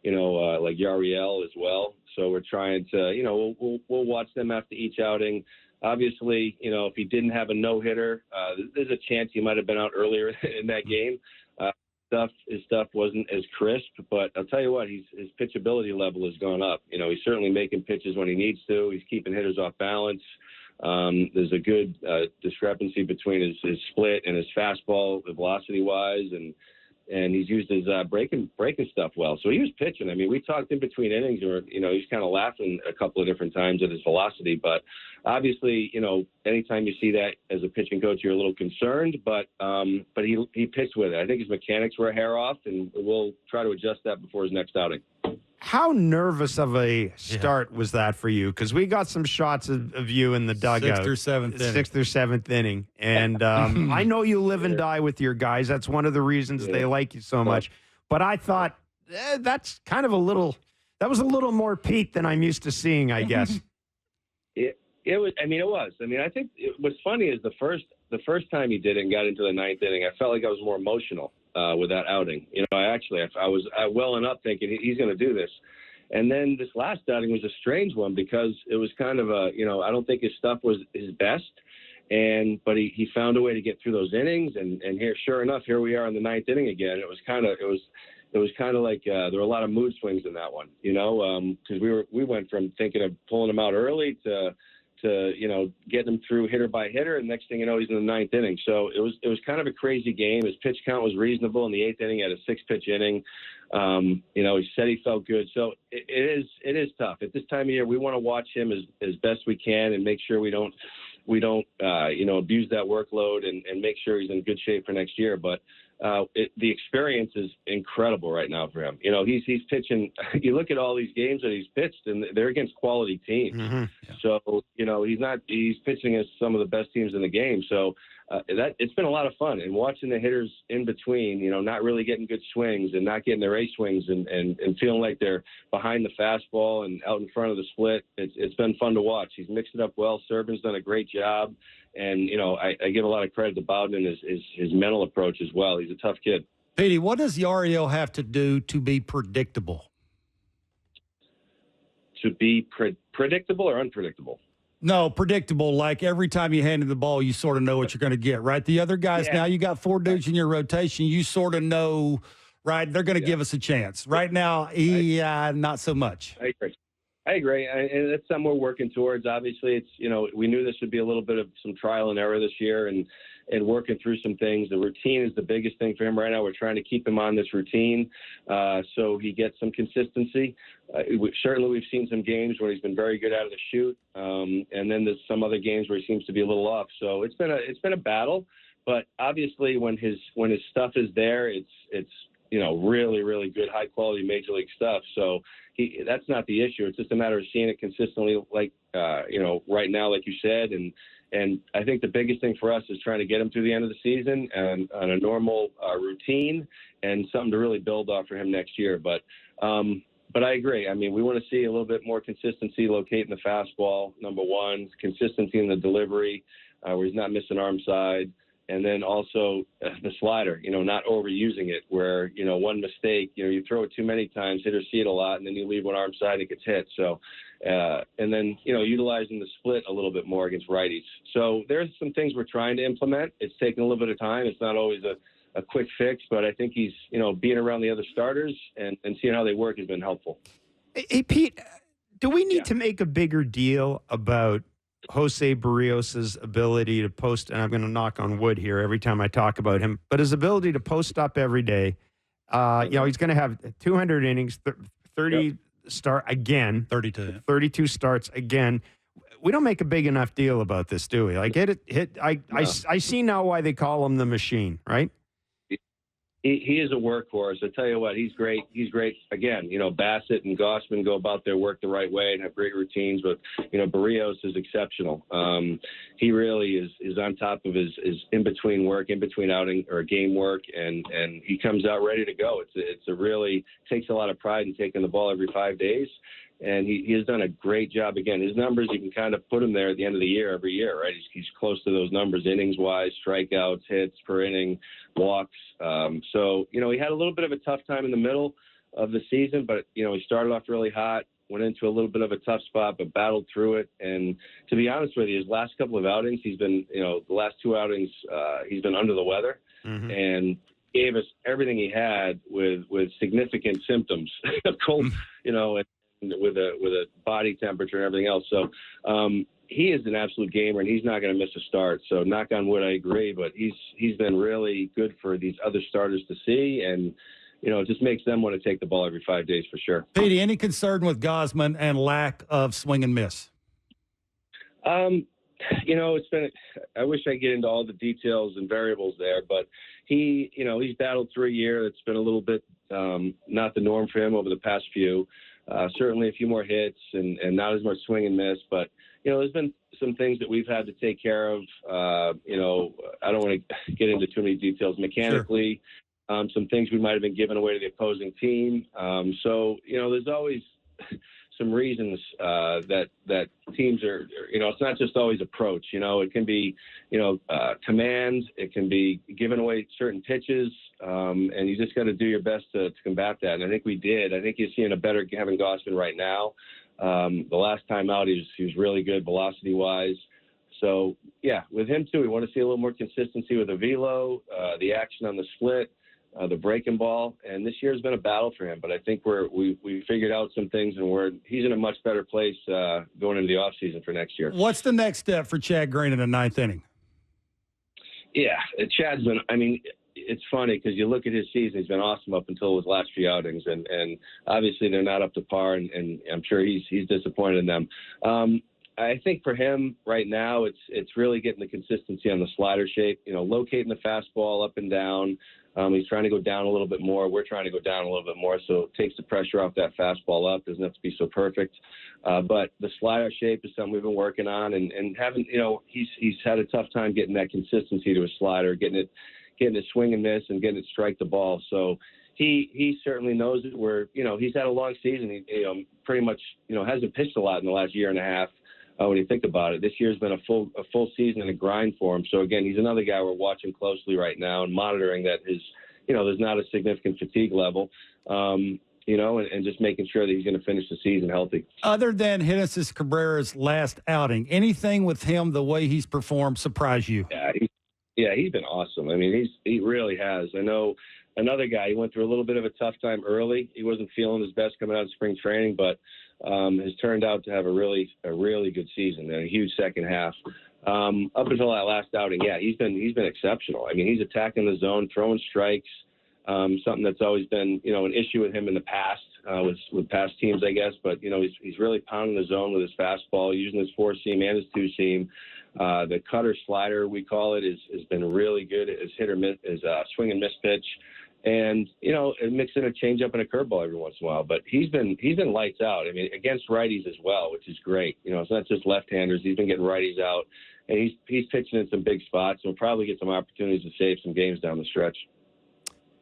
S4: Yariel as well. So we're trying to, you know, we'll watch them after each outing. Obviously, you know, if he didn't have a no-hitter, there's a chance he might have been out earlier in that game. His stuff wasn't as crisp, but I'll tell you what, his pitchability level has gone up. You know, he's certainly making pitches when he needs to. He's keeping hitters off balance. There's a good discrepancy between his split and his fastball velocity-wise, and he's used his breaking stuff well. So he was pitching. I mean, we talked in between innings where, you know, he's kind of laughing a couple of different times at his velocity. But obviously, you know, anytime you see that as a pitching coach, you're a little concerned. But he pitched with it. I think his mechanics were a hair off, and we'll try to adjust that before his next outing.
S1: How nervous of a start was that for you? Because we got some shots of you in the dugout.
S2: Sixth or seventh inning.
S1: And I know you live and die with your guys. That's one of the reasons they like you so much. But I thought that's kind of that was a little more Pete than I'm used to seeing, I guess.
S4: It was. I mean, it was. I mean, I think what's funny is the first time he did it and got into the ninth inning, I felt like I was more emotional with that outing. You know, I was welling up thinking he's going to do this. And then this last outing was a strange one because it was kind of you know, I don't think his stuff was his best. But he found a way to get through those innings. And here, sure enough, here we are in the ninth inning again. It was kind of like there were a lot of mood swings in that one, you know, because we went from thinking of pulling him out early to you know, getting him through hitter by hitter, and next thing you know, he's in the ninth inning. So it was kind of a crazy game. His pitch count was reasonable. In the eighth inning, he had a 6-pitch inning. You know, he said he felt good. So it is tough at this time of year. We want to watch him as best we can and make sure we don't you know, abuse that workload and make sure he's in good shape for next year. But the experience is incredible right now for him. You know, he's pitching. You look at all these games that he's pitched, and they're against quality teams. Mm-hmm. Yeah. So, you know, he's pitching against some of the best teams in the game. So it's been a lot of fun. And watching the hitters in between, you know, not really getting good swings and not getting their A swings and feeling like they're behind the fastball and out in front of the split. It's been fun to watch. He's mixed it up well. Servin's done a great job. And, you know, I give a lot of credit to Bowden and his mental approach as well. He's a tough kid.
S2: Petey, what does Yariel have to do to be predictable?
S4: To be predictable or unpredictable?
S2: No, predictable. Like every time you hand him the ball, you sort of know what you're going to get, right? The other guys, now you got 4 dudes in your rotation. You sort of know, right, they're going to give us a chance. Right now, not so much.
S4: I agree. And it's something we're working towards. Obviously, it's, you know, we knew this would be a little bit of some trial and error this year. And working through some things. The routine is the biggest thing for him right now. We're trying to keep him on this routine so he gets some consistency. Certainly we've seen some games where he's been very good out of the chute, and then there's some other games where he seems to be a little off. So it's been a battle, but obviously when his stuff is there, it's really, really good, high quality major league stuff. So that's not the issue. It's just a matter of seeing it consistently, like, right now, like you said. And I think the biggest thing for us is trying to get him through the end of the season and on a normal routine and something to really build off for him next year. But I agree. I mean, we want to see a little bit more consistency locating the fastball, number one, consistency in the delivery, where he's not missing arm side. And then also the slider, not overusing it where, one mistake, you throw it too many times, hitters see it a lot, and then you leave one arm side and it gets hit. So, and then, utilizing the split a little bit more against righties. So there's some things we're trying to implement. It's taking a little bit of time. It's not always a quick fix, but I think he's, being around the other starters and seeing how they work has been helpful.
S1: Hey, Pete, do we need to make a bigger deal about José Berríos' ability to post, and I'm going to knock on wood here every time I talk about him, but his ability to post up every day. He's going to have 200 innings, 30 start again, 32 starts again. We don't make a big enough deal about this, do we? Like I see now why they call him the machine, right?
S4: He is a workhorse. I tell you what, he's great. He's great. Again, Bassett and Gausman go about their work the right way and have great routines, but, Berríos is exceptional. He really is on top of his in-between work, in-between outing or game work, and he comes out ready to go. It's a really takes a lot of pride in taking the ball every 5 days. And he has done a great job. Again, his numbers, you can kind of put him there at the end of the year every year, right? He's close to those numbers, innings-wise, strikeouts, hits per inning, walks. So, he had a little bit of a tough time in the middle of the season, but, he started off really hot, went into a little bit of a tough spot, but battled through it. And to be honest with you, his last couple of outings, he's been, the last two outings, he's been under the weather and gave us everything he had with significant symptoms, cold, and with a body temperature and everything else. So he is an absolute gamer, and he's not going to miss a start. So knock on wood, I agree, but he's been really good for these other starters to see, and it just makes them want to take the ball every 5 days for sure.
S2: Petey, any concern with Gausman and lack of swing and miss?
S4: It's been. I wish I could get into all the details and variables there, but he's battled through a year that's been a little bit not the norm for him over the past few. Certainly a few more hits and not as much swing and miss, but there's been some things that we've had to take care of. I don't want to get into too many details mechanically. Sure. Some things we might have been giving away to the opposing team. So there's always some reasons that teams are. It's not just always approach. It can be command. It can be giving away certain pitches, and you just got to do your best to combat that. And I think we did. I think you're seeing a better Kevin Gausman right now. The last time out, he was really good velocity wise. So yeah, with him too, we want to see a little more consistency with the velo, the action on the split. The breaking ball, and this year has been a battle for him. But I think we figured out some things, and he's in a much better place going into the offseason for next year.
S2: What's the next step for Chad Green in the ninth inning?
S4: Yeah, Chad's been. I mean, it's funny because you look at his season; he's been awesome up until his last few outings, and obviously they're not up to par, and I'm sure he's disappointed in them. I think for him right now, it's really getting the consistency on the slider shape. Locating the fastball up and down. He's trying to go down a little bit more. We're trying to go down a little bit more, so it takes the pressure off that fastball up. Doesn't have to be so perfect. But the slider shape is something we've been working on, and having he's had a tough time getting that consistency to his slider, getting it swing and miss, and getting it strike the ball. So he certainly knows it. Where he's had a long season. He pretty much hasn't pitched a lot in the last year and a half. When you think about it, this year's been a full season and a grind for him. So again, he's another guy we're watching closely right now and monitoring that there's not a significant fatigue level, and just making sure that he's going to finish the season healthy.
S2: Other than Genesis Cabrera's last outing, anything with him, the way he's performed, surprise you?
S4: Yeah, he's been awesome. I mean, he really has. I know another guy, he went through a little bit of a tough time early. He wasn't feeling his best coming out of spring training, but has turned out to have a really good season and a huge second half. Up until that last outing, yeah, he's been exceptional. I mean, he's attacking the zone, throwing strikes, something that's always been, an issue with him in the past, with past teams, I guess. But, he's really pounding the zone with his fastball, using his 4-seam and his 2-seam. The cutter slider, we call it, has been really good. His hit or miss, his swing and miss pitch. And, mixing a changeup and a curveball every once in a while. But he's been lights out. I mean, against righties as well, which is great. It's not just left-handers. He's been getting righties out. And he's pitching in some big spots. And we'll probably get some opportunities to save some games down the stretch.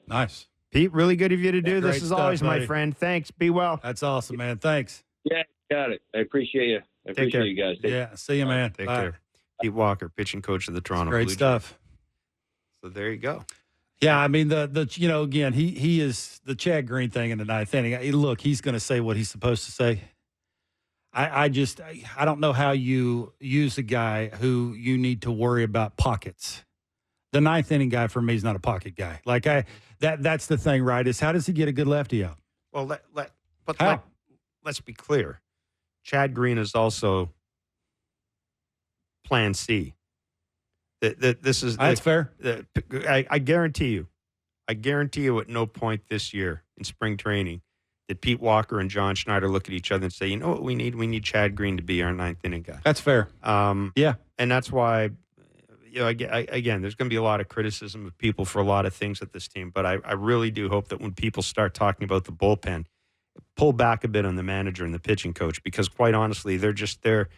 S2: Nice.
S1: Pete, really good of you to do.
S2: Yeah,
S1: this is always
S2: buddy.
S1: My friend. Thanks. Be well.
S2: That's awesome, man. Thanks.
S4: Yeah, got it. I appreciate you. I appreciate you guys.
S2: See you, man.
S1: Take
S2: Bye.
S1: care. Pete Walker, pitching coach of the Toronto Blue
S2: Great
S1: Jays.
S2: stuff.
S1: So there you go.
S2: Yeah, I mean, again, he is the Chad Green thing in the ninth inning. Look, he's going to say what he's supposed to say. I don't know how you use a guy who you need to worry about pockets. The ninth inning guy for me is not a pocket guy. That's the thing, right? Is how does he get a good lefty out?
S1: Well, let's be clear. Chad Green is also Plan C. That's
S2: fair.
S1: I guarantee you. At no point this year in spring training did Pete Walker and John Schneider look at each other and say, "You know what we need? We need Chad Green to be our ninth inning guy."
S2: That's fair.
S1: Yeah, and that's why. Again, there's going to be a lot of criticism of people for a lot of things at this team, but I really do hope that when people start talking about the bullpen, pull back a bit on the manager and the pitching coach, because quite honestly, they're.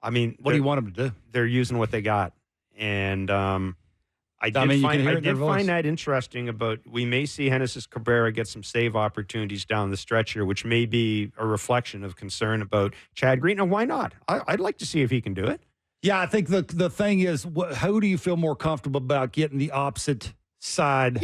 S1: I mean,
S2: what do you want them to do?
S1: They're using what they got. And I did find that interesting about we may see Genesis Cabrera get some save opportunities down the stretch here, which may be a reflection of concern about Chad Green. And why not? I'd like to see if he can do it.
S2: Yeah, I think the thing is, who do you feel more comfortable about getting the opposite side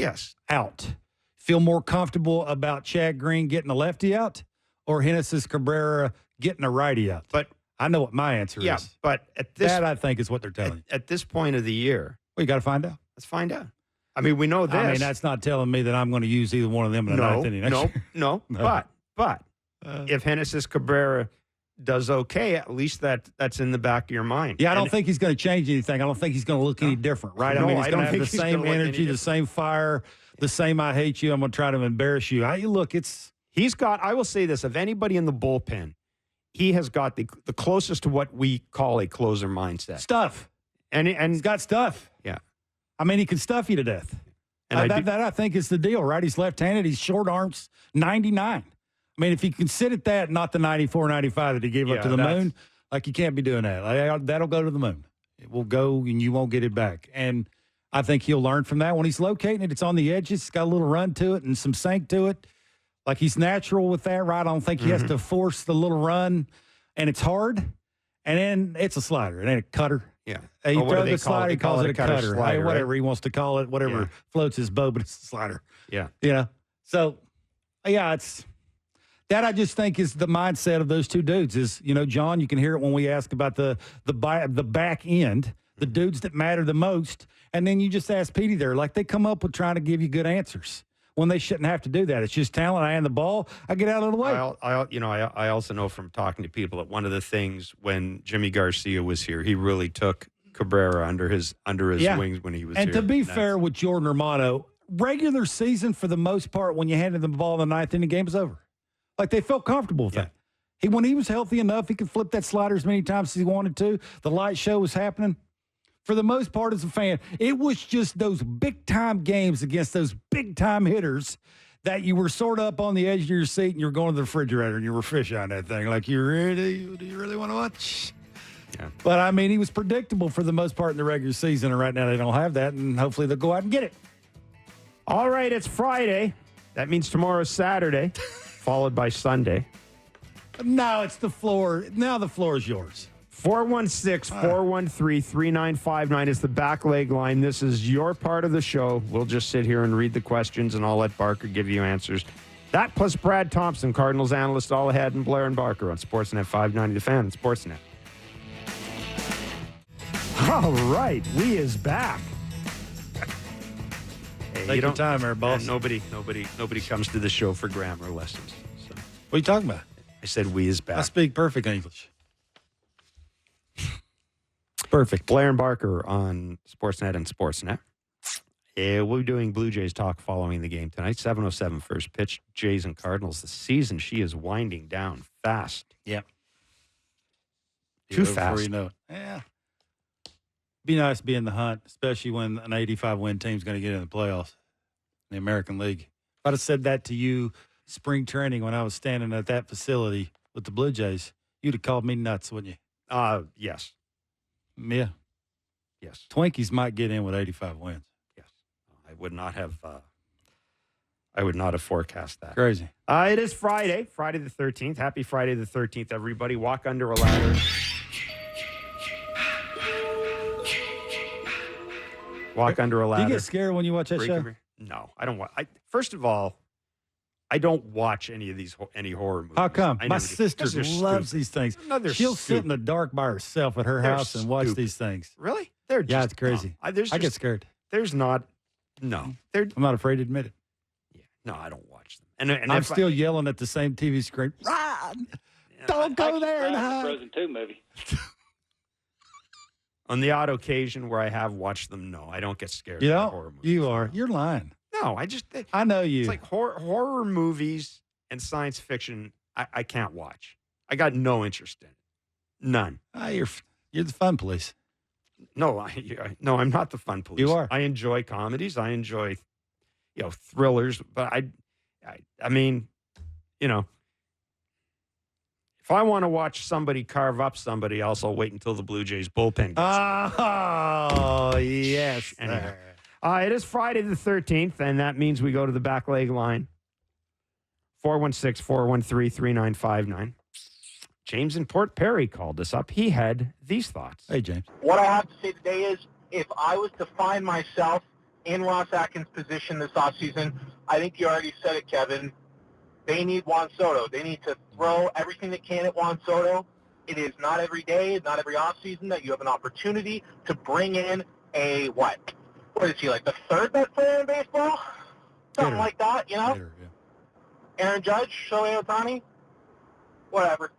S2: out? Feel more comfortable about Chad Green getting a lefty out or Genesis Cabrera getting a righty out? But I know what my answer is.
S1: Yeah, but at this,
S2: I think is what they're telling you.
S1: At this point of the year.
S2: Well, you got to find out.
S1: Let's find out. I mean, we know this.
S2: I mean, that's not telling me that I'm going to use either one of them in the ninth inning.
S1: No. But if Genesis Cabrera does okay, at least that's in the back of your mind.
S2: Yeah, I don't think he's going to change anything. I don't think he's going to look any different, right?
S1: No,
S2: I mean, he's going to have the same energy, the same fire, the same I hate you, I'm going to try to embarrass you. I will say this, of anybody in the bullpen, he has got the closest to what we call a closer mindset. Stuff.
S1: And
S2: he's got stuff.
S1: Yeah.
S2: I mean, he can stuff you to death. And that I think is the deal, right? He's left-handed. He's short arms, 99. I mean, if you can sit at that, not the 94, 95 that he gave up to the moon, you can't be doing that. That'll go to the moon. It will go, and you won't get it back. And I think he'll learn from that. When he's locating it, it's on the edges. It's got a little run to it and some sink to it. He's natural with that, right? I don't think he has to force the little run, and it's hard. And then it's a slider. It ain't a cutter.
S1: Yeah.
S2: He throws the slider, he calls it a cutter.
S1: Slider,
S2: whatever
S1: right?
S2: he wants to call it, whatever floats his boat, but it's a slider.
S1: Yeah.
S2: So, it's that I just think is the mindset of those two dudes is, John, you can hear it when we ask about the back end, the dudes that matter the most. And then you just ask Petey there, they come up with trying to give you good answers when they shouldn't have to do that. It's just talent. I hand the ball. I get out of the way.
S1: I also know from talking to people that one of the things when Jimmy Garcia was here, he really took Cabrera under his wings when he was here.
S2: And to be fair with Jordan Romano, regular season for the most part, when you handed them the ball in the ninth inning, game was over. They felt comfortable with that. When he was healthy enough, he could flip that slider as many times as he wanted to. The light show was happening. For the most part, as a fan, it was just those big-time games against those big-time hitters that you were sort of up on the edge of your seat and you were going to the refrigerator and you were fishing that thing. You ready? Do you really want to watch?
S1: Yeah.
S2: But, I mean, he was predictable for the most part in the regular season, and right now they don't have that, and hopefully they'll go out and get it.
S1: All right, it's Friday. That means tomorrow's Saturday, followed by Sunday.
S2: Now it's the floor. Now the floor is yours.
S1: 416-413-3959 is the back leg line. This is your part of the show. We'll just sit here and read the questions, and I'll let Barker give you answers. That plus Brad Thompson, Cardinals analyst, all ahead, and Blair and Barker on Sportsnet 590 The Fan and Sportsnet. All right, we is back. Hey,
S2: Take your time there, boss.
S1: Nobody comes to the show for grammar lessons. So.
S2: What are you talking about?
S1: I said we is back.
S2: I speak perfect English. Perfect.
S1: Blair and Barker on Sportsnet and Sportsnet. We're doing Blue Jays talk following the game tonight. 7:07 first pitch. Jays and Cardinals. The season, she is winding down fast.
S2: Yeah.
S1: Too fast.
S2: Before you know it. Yeah. Be nice to be in the hunt, especially when an 85-win team's going to get in the playoffs in the American League. If I'd have said that to you spring training when I was standing at that facility with the Blue Jays, you'd have called me nuts, wouldn't you?
S1: Yes.
S2: Yeah.
S1: Yes.
S2: Twinkies might get in with 85 wins.
S1: Yes. I would not have forecast that.
S2: Crazy.
S1: It is Friday the 13th. Happy Friday the 13th, everybody. Walk under a ladder. Walk under a ladder.
S2: Do you get scared when you watch that show?
S1: No, I don't watch. First of all, I don't watch any horror movies.
S2: How come? My sister loves these things.
S1: No,
S2: she'll sit in the dark by herself at her house and watch these things.
S1: Really?
S2: It's crazy. I get scared.
S1: There's not. No,
S2: I'm not afraid to admit it.
S1: Yeah, no, I don't watch them. And
S2: I'm still yelling at the same TV screen. Run! Don't go there and hide.
S5: Frozen 2 movie.
S1: On the odd occasion where I have watched them, no, I don't get scared.
S2: You
S1: by
S2: know,
S1: horror movies.
S2: you are. You're lying.
S1: No,
S2: I know you.
S1: It's like horror movies and science fiction. I can't watch. I got no interest in it. None.
S2: You're the fun police.
S1: No, I'm not the fun police.
S2: You are.
S1: I enjoy comedies. I enjoy, thrillers. But I mean, if I want to watch somebody carve up somebody else, I'll wait until the Blue Jays bullpen gets
S2: Oh, yes.
S1: anyway. It is Friday the 13th, and that means we go to the back leg line. 416-413-3959. James in Port Perry called us up. He had these thoughts.
S2: Hey, James.
S6: What I have to say today is, if I was to find myself in Ross Atkins' position this offseason, I think you already said it, Kevin. They need Juan Soto. They need to throw everything they can at Juan Soto. It is not every day, not every offseason that you have an opportunity to bring in a what? What is he, like the third best player in baseball? Something like that, you know?
S2: Hitter, yeah.
S6: Aaron Judge, Shohei Ohtani, whatever.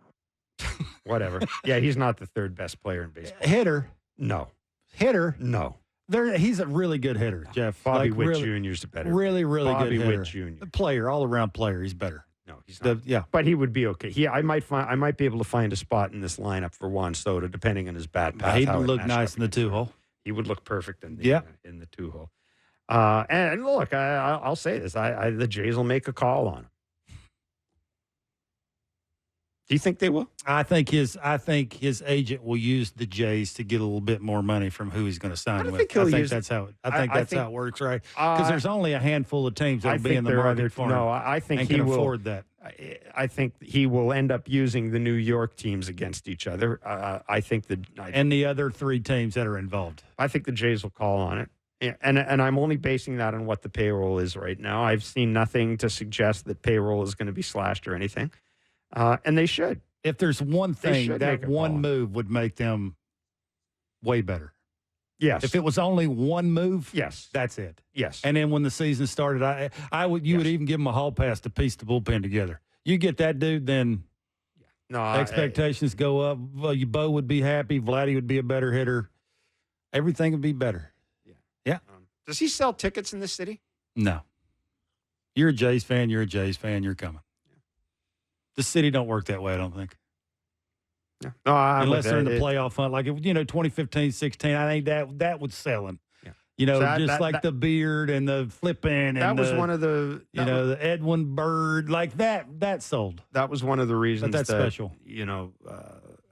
S1: Whatever. Yeah, he's not the third best player in baseball.
S2: Hitter.
S1: No.
S2: Hitter.
S1: No.
S2: He's a really good hitter, Jeff.
S1: Bobby Witt
S2: really,
S1: Jr. is a better.
S2: Really
S1: Bobby
S2: good hitter.
S1: Witt Jr.
S2: A player, all-around player. He's better.
S1: No, he's not.
S2: Yeah.
S1: But he would be okay. I might be able to find a spot in this lineup for Juan Soto, depending on his bat path.
S2: He'd look nice in the two-hole.
S1: He would look perfect in the two-hole. And look, I'll say this: the Jays will make a call on him. Do you think they will?
S2: I think his agent will use the Jays to get a little bit more money from who he's going to sign with. I think that's how it works, right? Because there's only a handful of teams that'll be in the market for him.
S1: No, I think
S2: and
S1: he
S2: can
S1: will
S2: afford that.
S1: I think he will end up using the New York teams against each other. I think
S2: and the other three teams that are involved.
S1: I think the Jays will call on it. And I'm only basing that on what the payroll is right now. I've seen nothing to suggest that payroll is going to be slashed or anything. And they should.
S2: If there's one thing, that one move would make them way better.
S1: Yes.
S2: If it was only one move,
S1: yes,
S2: that's it.
S1: Yes.
S2: And then when the season started, you would even give him a hall pass to piece the bullpen together. You get that dude, then expectations go up. Well, Bo would be happy. Vladdy would be a better hitter. Everything would be better. Yeah.
S1: Does he sell tickets in this city?
S2: No. You're a Jays fan. You're coming. The city don't work that way, I don't think.
S1: Yeah. No,
S2: unless they're in the playoff hunt. Like, 2015, 16, I think that would sell him. Yeah. The beard and the flipping. And
S1: that was one of the,
S2: the Edwin Bird, like that sold.
S1: That was one of the reasons
S2: that's special.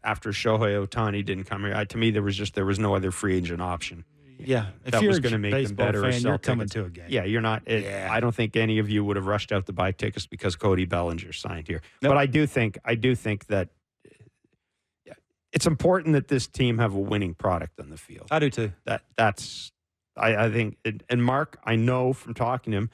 S1: After Shohei Ohtani didn't come here, to me, there was no other free agent option.
S2: Yeah,
S1: that was going to make them better.
S2: Fan, you're coming to a game.
S1: Yeah, you're not. I don't think any of you would have rushed out to buy tickets because Cody Bellinger signed here. Nope. But I do think that it's important that this team have a winning product on the field.
S2: I do too.
S1: I think. And Mark, I know from talking to him,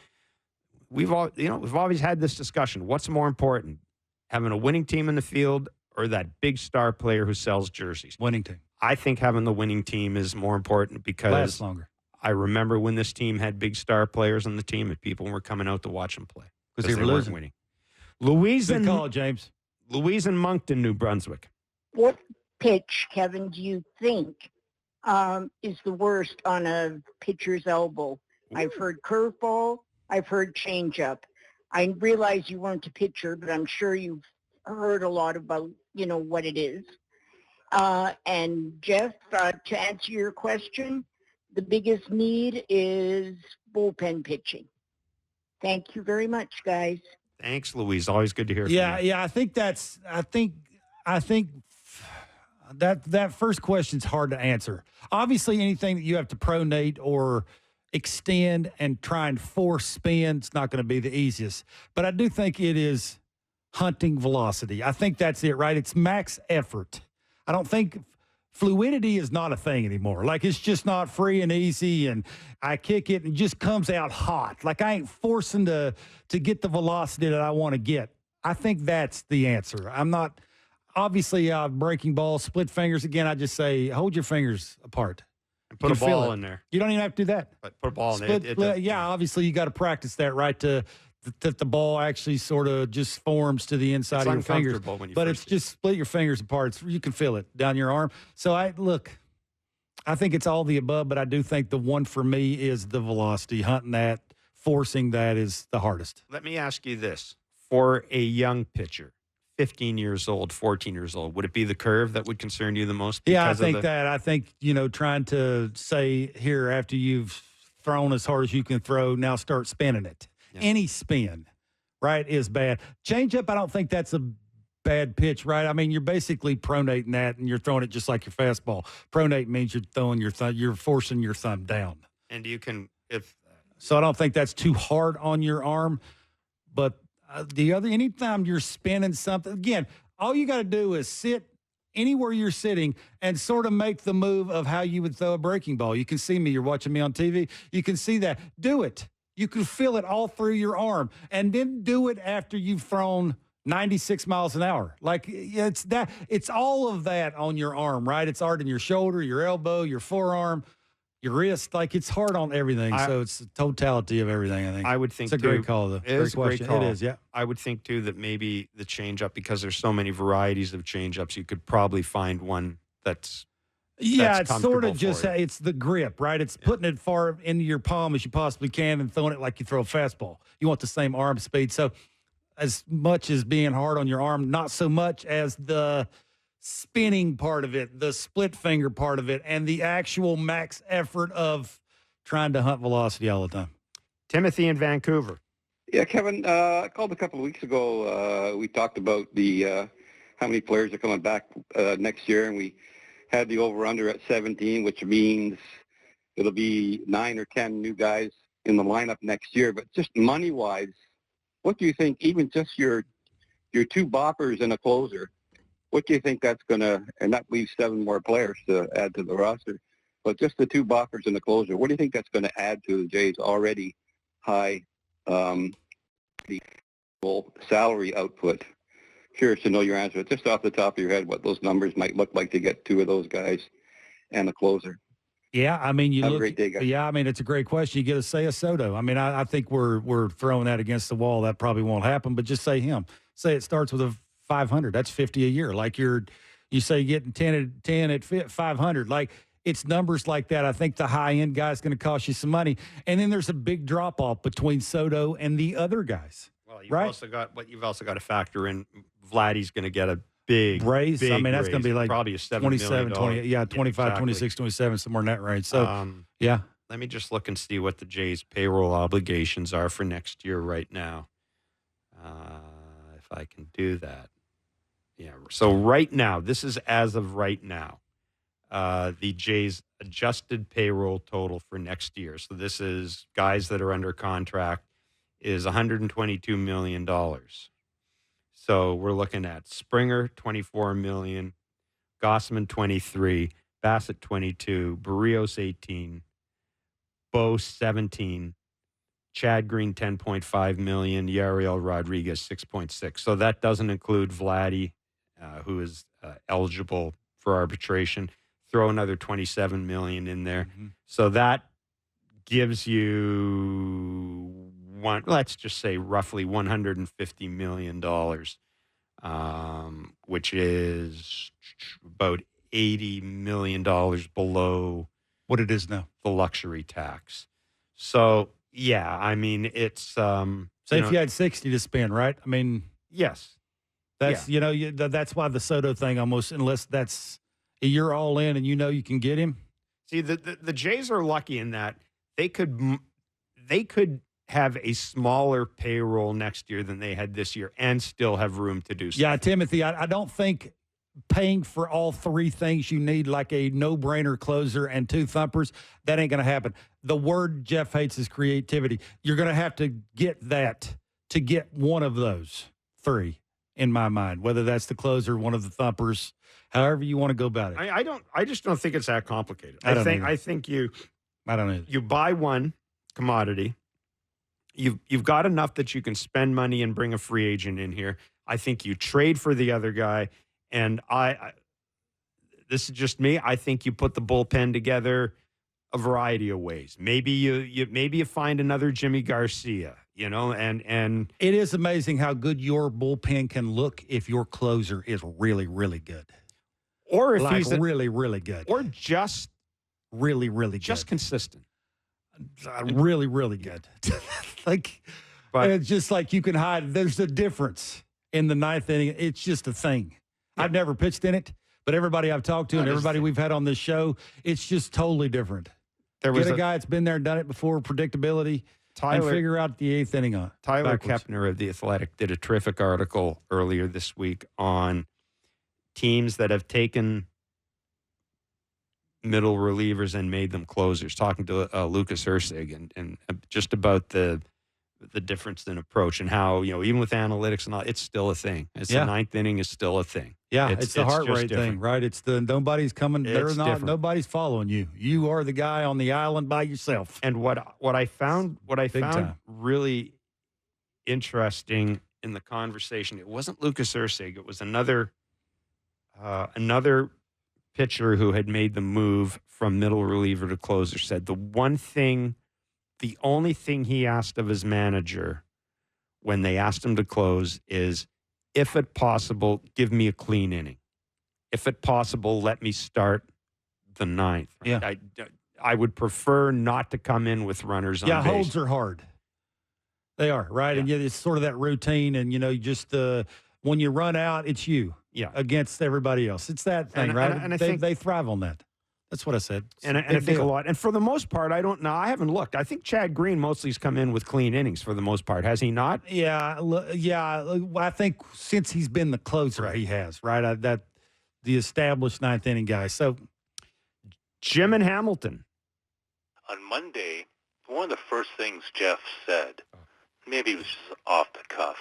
S1: we've always had this discussion. What's more important, having a winning team in the field or that big star player who sells jerseys?
S2: Winning team.
S1: I think having the winning team is more important because
S2: lasts longer.
S1: I remember when this team had big star players on the team and people were coming out to watch them play
S2: because they were
S1: weren't winning. Good
S2: call, James.
S1: Louise in Moncton, New Brunswick.
S7: What pitch, Kevin, do you think
S5: is the worst on a pitcher's elbow. I've heard curveball. I've heard changeup. I realize you weren't a pitcher, but I'm sure you've heard a lot about, what it is. And Jeff, to answer your question, the biggest need is bullpen pitching. Thank you very much, guys.
S1: Thanks, Louise. Always good to hear from you.
S2: Yeah. I think that first question's hard to answer. Obviously, anything that you have to pronate or extend and try and force spin, it's not going to be the easiest. But I do think it is hunting velocity. I think that's it, right? It's max effort. I don't think fluidity is not a thing anymore. Like, it's just not free and easy, and I kick it and it just comes out hot. Like, I ain't forcing to get the velocity that I want to get. I think that's the answer. I'm not – obviously, breaking balls, split fingers. Again, I just say hold your fingers apart.
S1: And put a ball in there.
S2: You don't even have to do that.
S1: But put a ball in
S2: there. Yeah, obviously you got to practice that, right, that the ball actually sort of just forms to the inside of your fingers. But it's just split your fingers apart. You can feel it down your arm. So, I think it's all the above, but I do think the one for me is the velocity. Hunting that, forcing that is the hardest.
S1: Let me ask you this. For a young pitcher, 15 years old, 14 years old, would it be the curve that would concern you the most?
S2: Yeah, I think that. I think, trying to say here after you've thrown as hard as you can throw, now start spinning it. Yeah. Any spin, right, is bad. Change-up, I don't think that's a bad pitch, right? I mean, you're basically pronating that, and you're throwing it just like your fastball. Pronate means you're throwing you're forcing your thumb down.
S1: And you can,
S2: so I don't think that's too hard on your arm, but anytime you're spinning something, again, all you got to do is sit anywhere you're sitting and sort of make the move of how you would throw a breaking ball. You can see me. You're watching me on TV. You can see that. Do it. You can feel it all through your arm. And then do it after you've thrown 96 miles an hour. Like, it's all of that on your arm, right? It's hard in your shoulder, your elbow, your forearm, your wrist. Like, it's hard on everything. So it's the totality of everything, I think.
S1: I would think
S2: it's a great call, though.
S1: It is a great call.
S2: It is, yeah.
S1: I would think, too, that maybe the changeup, because there's so many varieties of changeups, you could probably find one that's
S2: it's sort of just, it's the grip, right? It's putting it far into your palm as you possibly can and throwing it like you throw a fastball. You want the same arm speed. So as much as being hard on your arm, not so much as the spinning part of it, the split finger part of it, and the actual max effort of trying to hunt velocity all the time.
S1: Timothy in Vancouver.
S7: Yeah, Kevin, I called a couple of weeks ago. We talked about the how many players are coming back next year, and we had the over-under at 17, which means it'll be 9 or 10 new guys in the lineup next year. But just money-wise, what do you think, even just your two boppers and a closer, what do you think that's going to, and that leaves 7 more players to add to the roster, but just the two boppers and the closer, what do you think that's going to add to the Jays' already high salary output? Curious to know your answer. Just off the top of your head, what those numbers might look like to get 2 of those guys and a closer.
S2: Yeah, I mean,
S7: Have a great day, guys.
S2: Yeah, I mean, it's a great question. You get to say a Soto. I mean, I think we're throwing that against the wall. That probably won't happen, but just say him. Say it starts with a 500. That's 50 a year. Like you say getting 10 at 500. Like, it's numbers like that. I think the high-end guy is going to cost you some money. And then there's a big drop-off between Soto and the other guys.
S1: Well, you've also got to factor in Vladdy's going to get a big
S2: raise.
S1: Big
S2: I mean, that's going to be like
S1: probably a $7
S2: 27,
S1: million.
S2: 20, 25, exactly. 26, 27, somewhere in that range. So, yeah.
S1: Let me just look and see what the Jays' payroll obligations are for next year right now. If I can do that. Yeah. So right now, this is as of right now, the Jays' adjusted payroll total for next year. So this is guys that are under contract is $122 million. So we're looking at Springer, $24 million, Gossman, $23, Bassett, $22, Berríos, $18, Bo, $17, Chad Green, $10.5 million, Yariel Rodriguez, $6.6. So that doesn't include Vladdy, who is eligible for arbitration. Throw another $27 million in there. Mm-hmm. So that gives you let's just say roughly $150 million, which is about $80 million below
S2: what it is now,
S1: the luxury tax. So, yeah, I mean, it's
S2: say if you had 60 to spend, right? I mean,
S1: yes.
S2: That's that's why the Soto thing almost, unless that's you're all in and you can get him.
S1: See, the Jays are lucky in that they could have a smaller payroll next year than they had this year and still have room to do so.
S2: Yeah, Timothy, I don't think paying for all three things you need, like a no-brainer closer and two thumpers, that ain't going to happen. The word Jeff hates is creativity. You're going to have to get that to get one of those three, in my mind, whether that's the closer, one of the thumpers, however you want to go about it.
S1: I just don't think it's that complicated. I think you buy one commodity. You've got enough that you can spend money and bring a free agent in here. I think you trade for the other guy, and this is just me. I think you put the bullpen together a variety of ways. Maybe you find another Jimmy Garcia, and
S2: it is amazing how good your bullpen can look if your closer is really, really good,
S1: or if he's
S2: really, really good,
S1: or just
S2: really, really good,
S1: just consistent.
S2: Really, really good. But it's just like you can hide. There's a difference in the ninth inning. It's just a thing. Yeah. I've never pitched in it, but everybody I've talked to and everybody we've had on this show, it's just totally different. Get a guy that's been there and done it before, predictability, and figure out the eighth inning on.
S1: Tyler Kepner of The Athletic did a terrific article earlier this week on teams that have taken middle relievers and made them closers, talking to Lucas Ursig and just about the difference in approach and how, even with analytics and all, it's still a thing. The ninth inning is still a thing.
S2: Yeah, it's the heart rate thing, right? It's the nobody's coming. Nobody's following you. You are the guy on the island by yourself.
S1: And what I found really interesting in the conversation, it wasn't Lucas Ursig, it was another pitcher who had made the move from middle reliever to closer, said the only thing he asked of his manager when they asked him to close is, if it possible, give me a clean inning. If it possible, let me start the ninth. Right?
S2: Yeah.
S1: I would prefer not to come in with runners on base.
S2: Yeah, holds are hard. They are, right? Yeah. And it's sort of that routine, and, just when you run out, it's you.
S1: Yeah,
S2: against everybody else. It's that thing, right?
S1: And I
S2: think they thrive on that. That's what I said.
S1: And I think a lot. And for the most part, I don't know. I haven't looked. I think Chad Green mostly has come in with clean innings for the most part. Has he not?
S2: Yeah. I think since he's been the closer, he has, right? The established ninth inning guy. So,
S1: Jim and Hamilton.
S8: On Monday, one of the first things Jeff said, maybe it was just off the cuff,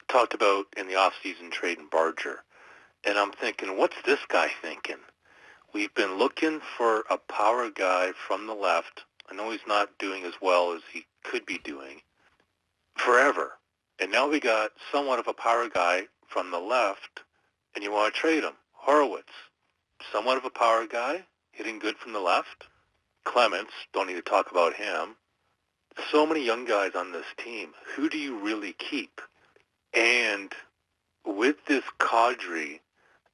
S8: talked about in the offseason trading Barger. And I'm thinking, what's this guy thinking? We've been looking for a power guy from the left. I know he's not doing as well as he could be doing forever. And now we got somewhat of a power guy from the left, and you want to trade him. Horowitz, somewhat of a power guy, hitting good from the left. Clements, don't need to talk about him. So many young guys on this team. Who do you really keep? And with this cadre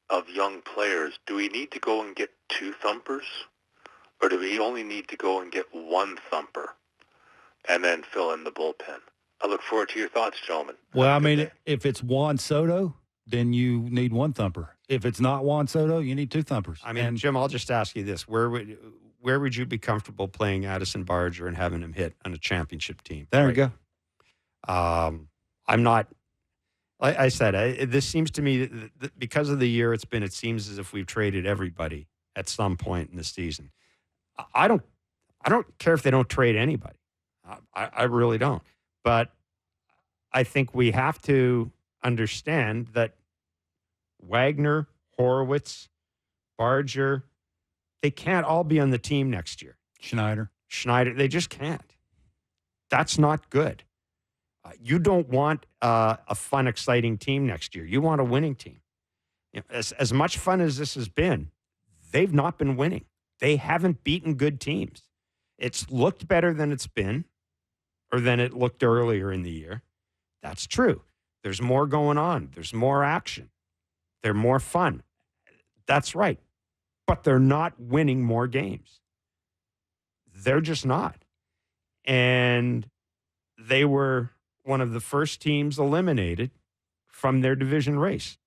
S8: of young players, do we need to go and get two thumpers? Or do we only need to go and get one thumper and then fill in the bullpen? I look forward to your thoughts, gentlemen.
S2: Well, I mean, if it's Juan Soto, then you need one thumper. If it's not Juan Soto, you need two thumpers.
S1: I mean, Jim, I'll just ask you this. Where would you be comfortable playing Addison Barger and having him hit on a championship team?
S2: There we go.
S1: I'm not... Like I said, this seems to me, that because of the year it's been, it seems as if we've traded everybody at some point in the season. I don't care if they don't trade anybody. I really don't. But I think we have to understand that Wagner, Horowitz, Barger, they can't all be on the team next year.
S2: Schneider,
S1: they just can't. That's not good. You don't want a fun, exciting team next year. You want a winning team. As much fun as this has been, they've not been winning. They haven't beaten good teams. It's looked better than it's been, or than it looked earlier in the year. That's true. There's more going on. There's more action. They're more fun. That's right. but they're not winning more games. They're just not. And they were one of the first teams eliminated from their division race.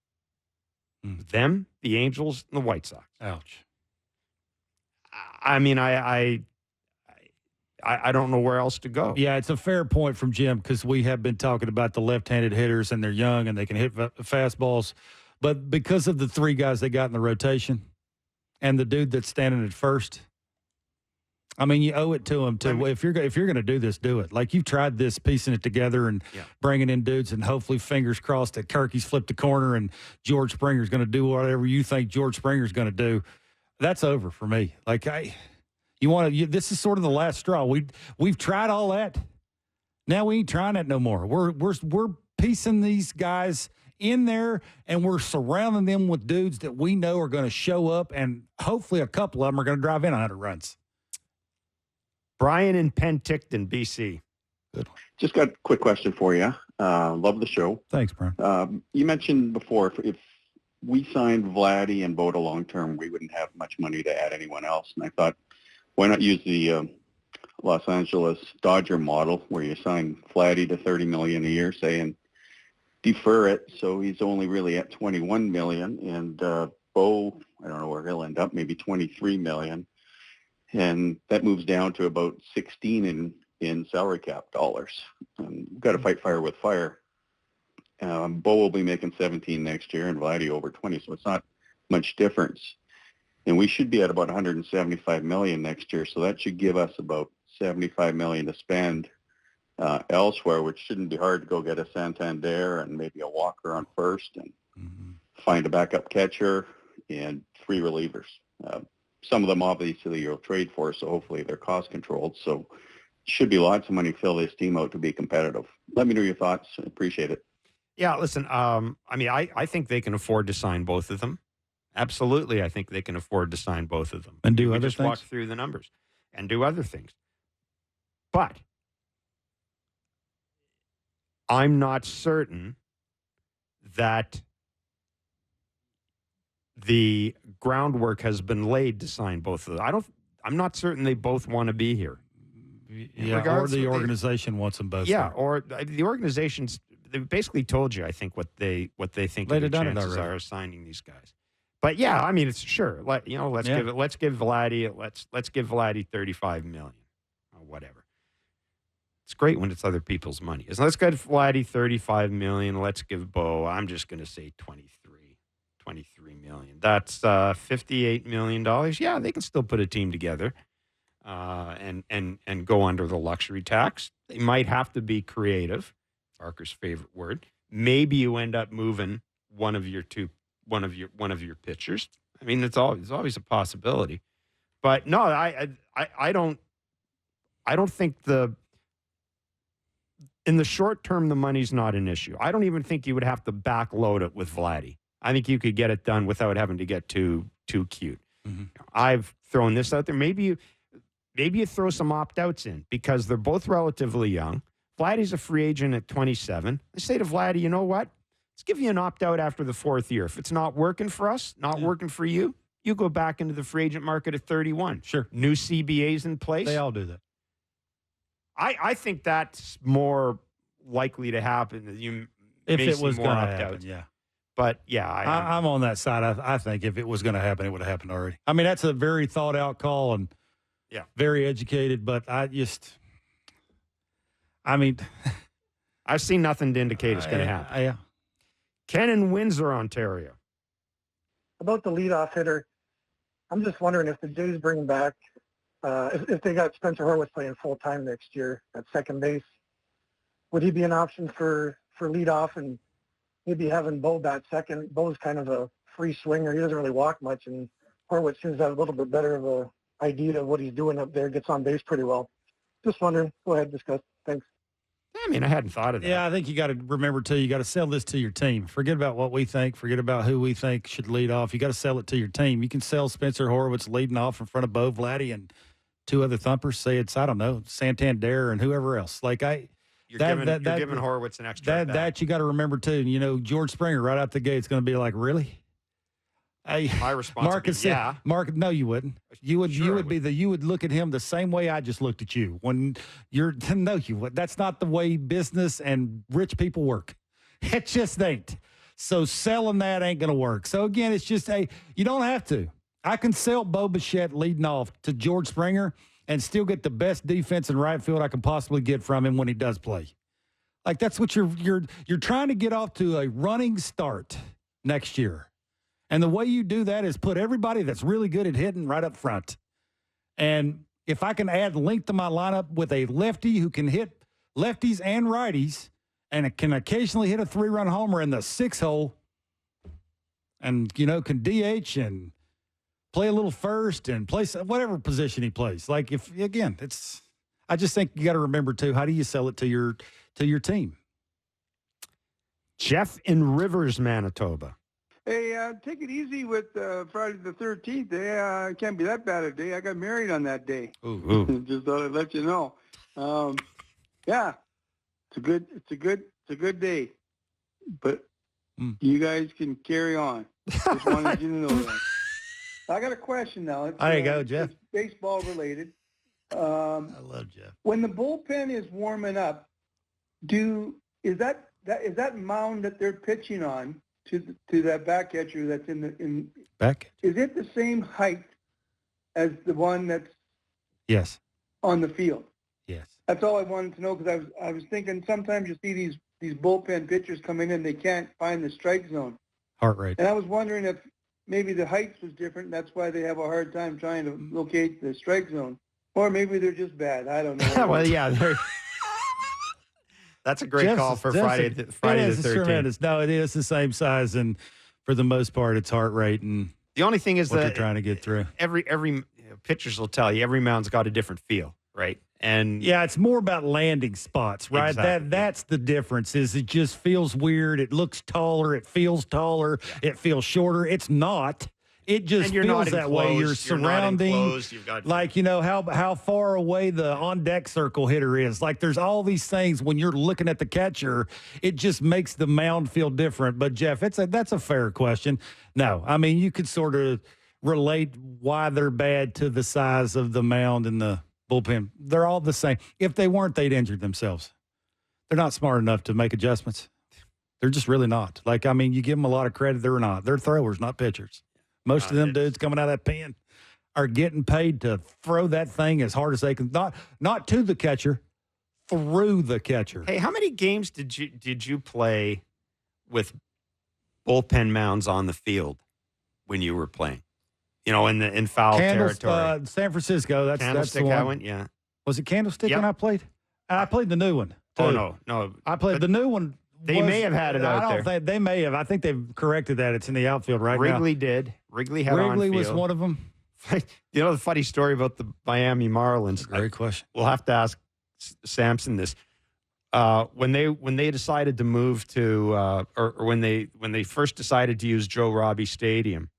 S1: Them, the Angels, and the White Sox.
S2: Ouch.
S1: I mean, I don't know where else to go.
S2: Yeah, it's a fair point from Jim because we have been talking about the left-handed hitters and they're young and they can hit fastballs. But because of the three guys they got in the rotation and the dude that's standing at first, I mean, you owe it to them to if you're going to do this, do it. Like you've tried this, piecing it together and bringing in dudes, and hopefully, fingers crossed that Kirky's flipped the corner and George Springer's going to do whatever you think George Springer's going to do. That's over for me. Like this is sort of the last straw. We've tried all that. Now we ain't trying that no more. We're piecing these guys in there, and we're surrounding them with dudes that we know are going to show up, and hopefully a couple of them are going to drive in 100 runs.
S1: Brian in Penticton, BC.
S9: Good. Just got a quick question for you. Love the show.
S2: Thanks, Brian.
S9: You mentioned before if we signed Vladdy and Boda long-term, we wouldn't have much money to add anyone else. And I thought, why not use the Los Angeles Dodger model where you sign Vladdy to $30 million a year, say, and defer it so he's only really at $21 million, and Bo, I don't know where he'll end up, maybe $23 million. And that moves down to about 16 in salary cap dollars. And we've got to fight fire with fire. Bo will be making 17 next year and Vladdy over 20, so it's not much difference. And we should be at about 175 million next year, so that should give us about 75 million to spend elsewhere, which shouldn't be hard to go get a Santander and maybe a Walker on first and find a backup catcher and 3 relievers. Some of them obviously you'll trade for, so hopefully they're cost controlled. So should be lots of money to fill this team out to be competitive. Let me know your thoughts. I appreciate it.
S1: Yeah, listen, I mean, I think they can afford to sign both of them. Absolutely, I think they can afford to sign both of them.
S2: And do other
S1: just
S2: things?
S1: Walk through the numbers and do other things. But I'm not certain that the groundwork has been laid to sign both of them. I'm not certain they both want to be here.
S2: Yeah, or the organization wants them both.
S1: Yeah,
S2: there.
S1: or the organization's they basically told you, I think, what they think the chances are of signing these guys. But yeah, I mean, it's sure. Let's give Vladdy let's give Vladdy $35 million or whatever. It's great when it's other people's money. So let's give Vladdy $35 million. Let's give Bo, I'm just going to say $23 million. That's $58 million. Yeah, they can still put a team together and go under the luxury tax. They might have to be creative. Barker's favorite word. Maybe you end up moving one of your pitchers. I mean, it's always a possibility. But no, I don't think in the short term the money's not an issue. I don't even think you would have to backload it with Vladdy. I think you could get it done without having to get too cute. Mm-hmm. I've thrown this out there. Maybe you throw some opt-outs in because they're both relatively young. Vladdy's a free agent at 27. I say to Vladdy, you know what? Let's give you an opt-out after the 4th year. If it's not working for us, working for you, you go back into the free agent market at 31.
S2: Sure.
S1: New CBAs in place.
S2: They all do that.
S1: I think that's more likely to happen.
S2: If it was going to happen, yeah.
S1: But, yeah.
S2: I'm on that side. I think if it was going to happen, it would have happened already. I mean, that's a very thought-out call and very educated, but
S1: I've seen nothing to indicate it's going to happen.
S2: Yeah.
S1: Ken in Windsor, Ontario.
S10: About the leadoff hitter, I'm just wondering if the Jays bring back, if they got Spencer Horwitz playing full-time next year at second base, would he be an option for leadoff and maybe having Bo bat second? Bo's kind of a free swinger. He doesn't really walk much, and Horwitz seems to have a little bit better of a idea of what he's doing up there, gets on base pretty well. Just wondering. Go ahead, discuss. Thanks.
S1: I mean, I hadn't thought of that.
S2: Yeah, I think you got to remember, too, you got to sell this to your team. Forget about what we think. Forget about who we think should lead off. You got to sell it to your team. You can sell Spencer Horwitz leading off in front of Bo, Vladdy, and 2 other thumpers. Say it's, I don't know, Santander and whoever else. Like,
S1: You're giving Horwitz an extra
S2: that you got to remember, too. You know, George Springer right out the gate is going to be like, really?
S1: My response
S2: Mark, no, you wouldn't. You would look at him the same way I just looked at you. When you're no, you would. That's not the way business and rich people work. It just ain't. So selling that ain't gonna work. So again, it's just you don't have to. I can sell Bo Bichette leading off to George Springer and still get the best defense in right field I can possibly get from him when he does play. Like that's what you're trying to get off to a running start next year. And the way you do that is put everybody that's really good at hitting right up front. And if I can add length to my lineup with a lefty who can hit lefties and righties and can occasionally hit a 3-run homer in the 6 hole and, can DH and play a little first and play whatever position he plays. Like I just think you got to remember too, how do you sell it to your team?
S1: Jeff in Rivers, Manitoba.
S11: Hey, take it easy with Friday the 13th. It can't be that bad a day. I got married on that day.
S1: Ooh.
S11: Just thought I'd let you know. Yeah, it's a good day. But you guys can carry on. Just wanted you to know that. I got a question now.
S2: There you go, Jeff.
S11: It's baseball related.
S2: I love Jeff.
S11: When the bullpen is warming up, is that mound that they're pitching on to that back catcher that's in
S2: back?
S11: Is it the same height as the one that's on the field?
S2: Yes.
S11: That's all I wanted to know because I was thinking sometimes you see these bullpen pitchers come in and they can't find the strike zone.
S2: Heart rate.
S11: And I was wondering if maybe the height was different. And that's why they have a hard time trying to locate the strike zone. Or maybe they're just bad. I don't know.
S1: Well, yeah. That's a great call for Friday the 13th.
S2: No, it is the same size, and for the most part, it's heart rate and
S1: the only thing is
S2: what they're trying to get through.
S1: Every pitchers will tell you every mound's got a different feel, right? And
S2: yeah, it's more about landing spots, right?
S1: Exactly.
S2: That's the difference. Is it just feels weird? It looks taller. It feels taller. Yeah. It feels shorter. It's not. It just feels that way. You're surrounding, like, how far away the on-deck circle hitter is. Like, there's all these things when you're looking at the catcher. It just makes the mound feel different. But, Jeff, that's a fair question. No, I mean, you could sort of relate why they're bad to the size of the mound and the bullpen. They're all the same. If they weren't, they'd injure themselves. They're not smart enough to make adjustments. They're just really not. Like, I mean, you give them a lot of credit. They're not. They're throwers, not pitchers. Most of them dudes coming out of that pen are getting paid to throw that thing as hard as they can. Not to the catcher, through the catcher.
S1: Hey, how many games did you play with bullpen mounds on the field when you were playing? In foul territory.
S2: San Francisco. That's the one.
S1: I went, yeah.
S2: Was it Candlestick when I played? I played the new one. Too.
S1: Oh no.
S2: I played the new one.
S1: They may have had it out there.
S2: They may have. I think they've corrected that. It's in the outfield right now.
S1: Wrigley did. Wrigley had on field.
S2: Wrigley was one of them.
S1: The funny story about the Miami Marlins.
S2: Great question.
S1: We'll have to ask Sampson this. When they decided to move to, or when they first decided to use Joe Robbie Stadium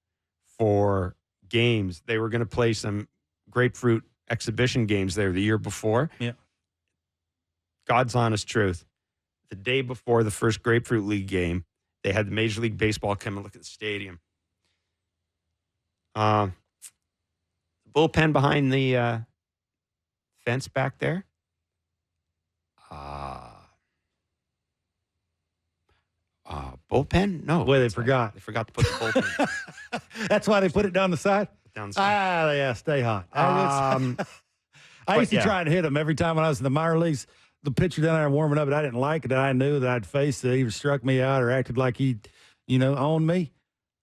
S1: for games, they were going to play some grapefruit exhibition games there the year before.
S2: Yeah.
S1: God's honest truth. The day before the first Grapefruit League game, they had the Major League Baseball come and look at the stadium. The bullpen behind the fence back there. Bullpen? No.
S2: Boy, they forgot.
S1: They forgot to put the bullpen.
S2: That's why they put it down the side?
S1: Down the side.
S2: Yeah, stay hot. I used to try and hit them every time when I was in the minor leagues. The pitcher down there warming up that I didn't like, that I knew that I'd faced, that either struck me out or acted like he, owned me.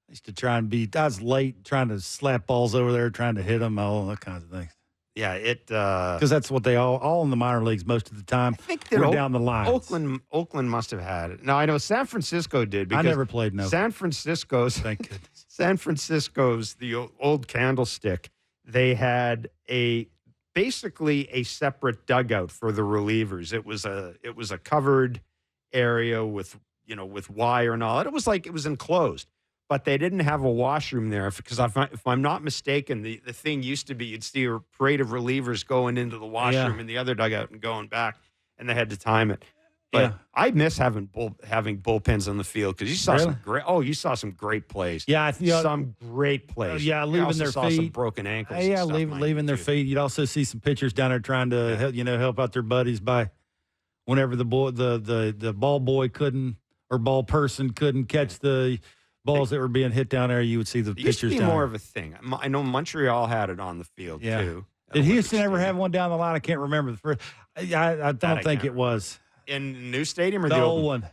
S2: I used to try and I was late trying to slap balls over there, trying to hit them, all that kinds of things.
S1: Yeah,
S2: because that's what they all in the minor leagues most of the time.
S1: I think that
S2: we're down the line.
S1: Oakland must have had it. Now I know San Francisco did. Because
S2: I never played no.
S1: San Francisco's.
S2: Thank goodness.
S1: San Francisco's the old Candlestick. They had basically a separate dugout for the relievers. It was a covered area with wire and all. It was enclosed. But they didn't have a washroom there because if I'm not mistaken, the thing used to be you'd see a parade of relievers going into the washroom in the other dugout and going back, and they had to time it. But I miss having bullpens on the field because you saw some great plays.
S2: Yeah,
S1: some great plays.
S2: Leaving their feet,
S1: some broken ankles.
S2: Leaving their feet. You'd also see some pitchers down there trying to help out their buddies by whenever the ball boy couldn't or ball person couldn't catch the balls that were being hit down there. You would see the pitchers.
S1: Used to be more of a thing. I know Montreal had it on the field too.
S2: Did Houston ever have one down the line? I can't remember the first. I don't think it was.
S1: In the new stadium or
S2: the old one?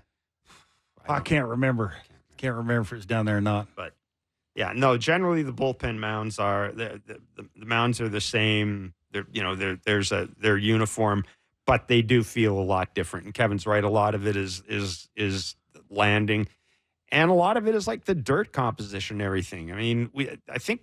S2: I can't remember. Can't remember if it's down there or not.
S1: But generally the bullpen mounds are the mounds are the same. They're uniform, but they do feel a lot different. And Kevin's right. A lot of it is landing, and a lot of it is like the dirt composition and everything. I mean, I think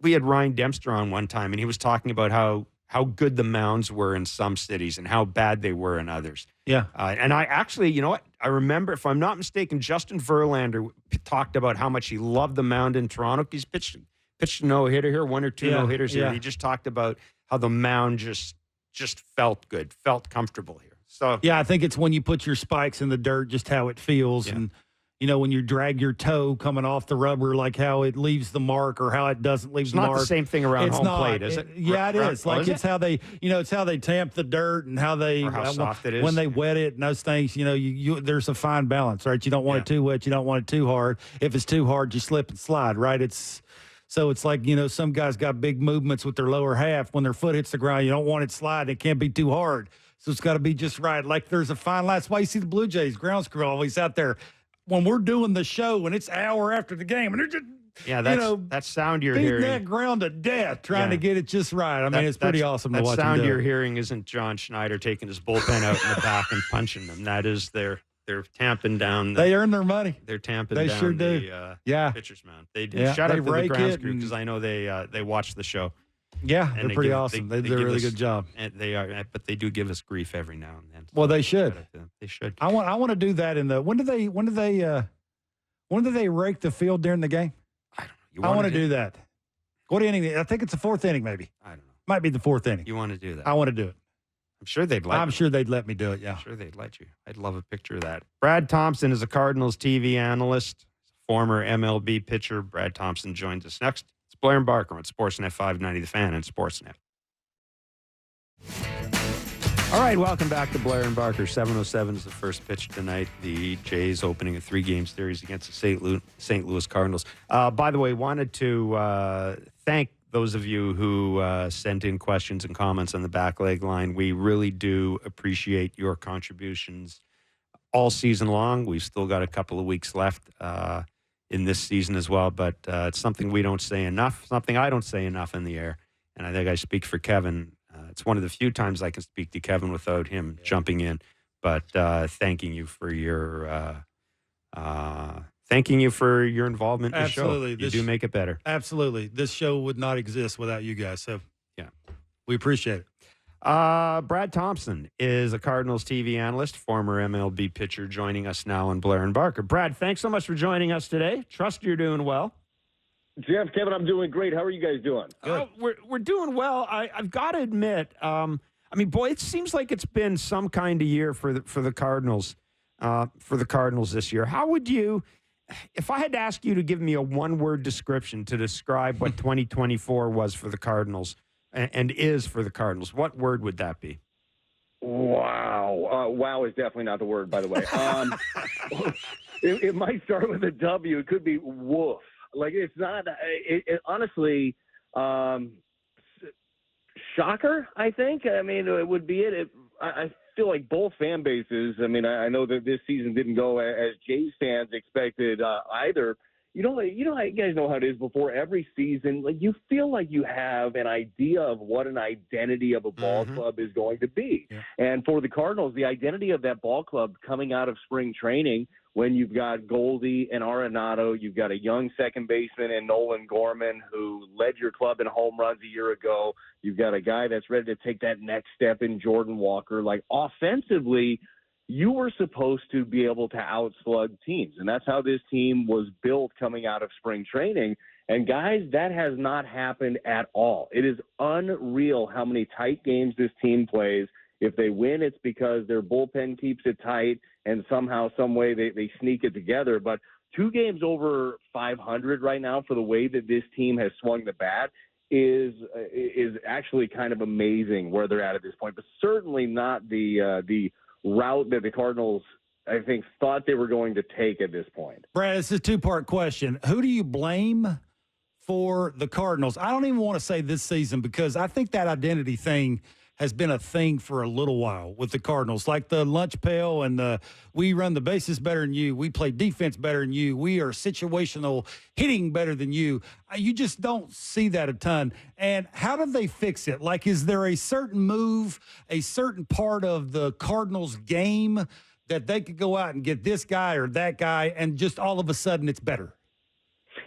S1: we had Ryan Dempster on one time, and he was talking about how good the mounds were in some cities and how bad they were in others.
S2: Yeah.
S1: And I actually, you know what? I remember, if I'm not mistaken, Justin Verlander talked about how much he loved the mound in Toronto. He's pitched a no-hitter here, 1 or 2 no-hitters here. And he just talked about how the mound just felt good, felt comfortable here. So
S2: I think it's when you put your spikes in the dirt, just how it feels. Yeah. And, when you drag your toe coming off the rubber, like how it leaves the mark or how it doesn't leave the mark.
S1: It's not the same thing around home plate, is it?
S2: Yeah, it is. Like it's how they, it's how they tamp the dirt and how they,
S1: or how soft it is.
S2: When they wet it and those things, there's a fine balance, right? You don't want it too wet. You don't want it too hard. If it's too hard, you slip and slide, right? So it's like, some guys got big movements with their lower half. When their foot hits the ground, you don't want it sliding. It can't be too hard. So it's got to be just right. Like there's a fine line. That's why you see the Blue Jays ground crew always out there when we're doing the show and it's an hour after the game and they're just,
S1: that sound you're
S2: beating
S1: hearing.
S2: that ground to death trying to get it just right. I mean, it's pretty awesome to watch.
S1: That sound you're hearing isn't John Schneider taking his bullpen out in the back and punching them. That is they're tamping down.
S2: They earn their money.
S1: They're tamping
S2: down
S1: sure
S2: do.
S1: The pitcher's mound. They do. Shout out to the grounds crew because I know they watch the show.
S2: Yeah, they're pretty awesome. They do a really good job.
S1: And they are, but they do give us grief every now and then.
S2: Well, they should.
S1: They should.
S2: I want to do that in the. When do they rake the field during the game?
S1: I don't know.
S2: I want to do that. What inning? I think it's the 4th inning, maybe.
S1: I don't know.
S2: Might be the 4th inning.
S1: You want to do that?
S2: I want to do it.
S1: I'm sure they'd let.
S2: I'm sure they'd let me do it. Yeah.
S1: I'm sure they'd let you. I'd love a picture of that. Brad Thompson is a Cardinals TV analyst, former MLB pitcher. Brad Thompson joins us next. It's Blair and Barker on Sportsnet 590 The Fan and Sportsnet. All right, welcome back to Blair and Barker. 7:07 is the first pitch tonight. The Jays opening a 3-game series against the St. Louis Cardinals. By the way, wanted to thank those of you who sent in questions and comments on the back leg line. We really do appreciate your contributions all season long. We've still got a couple of weeks left in this season as well, but it's something we don't say enough, something I don't say enough in the air, and I think I speak for Kevin. It's one of the few times I can speak to Kevin without him jumping in. But thanking you for your involvement in the show. You do make it better.
S2: Absolutely. This show would not exist without you guys. So we appreciate it.
S1: Brad Thompson is a Cardinals TV analyst, former MLB pitcher, joining us now on Blair and Barker. Brad, thanks so much for joining us today. Trust you're doing well.
S12: Jeff, Kevin, I'm doing great. How are you guys doing?
S1: We're doing well. I've got to admit, it seems like it's been some kind of year for the Cardinals, this year. How would you, if I had to ask you to give me a one-word description to describe what 2024 was for the Cardinals and is for the Cardinals, what word would that be?
S12: Wow. Wow is definitely not the word, by the way. It might start with a W. It could be woof. Like, it's not, honestly, shocker, I think. I mean, it would be it. I feel like both fan bases, I know that this season didn't go as Jays fans expected either. You guys know how it is before every season. Like, you feel like you have an idea of what an identity of a ball club is going to be. Yeah. And for the Cardinals, the identity of that ball club coming out of spring training, when you've got Goldie and Arenado, you've got a young second baseman in Nolan Gorman who led your club in home runs a year ago. You've got a guy that's ready to take that next step in Jordan Walker. Like, offensively, you were supposed to be able to outslug teams, and that's how this team was built coming out of spring training. And, guys, that has not happened at all. It is unreal how many tight games this team plays. If they win, it's because their bullpen keeps it tight and somehow, some way they sneak it together. But 2 games over 500 right now for the way that this team has swung the bat is actually kind of amazing where they're at this point, but certainly not the route that the Cardinals, I think, thought they were going to take at this point.
S2: Brad, it's a 2-part question. Who do you blame for the Cardinals? I don't even want to say this season because I think that identity thing has been a thing for a little while with the Cardinals, like the lunch pail and the we run the bases better than you, we play defense better than you, we are situational hitting better than you. You just don't see that a ton. And how do they fix it? Like, is there a certain move, a certain part of the Cardinals game that they could go out and get this guy or that guy and just all of a sudden it's better?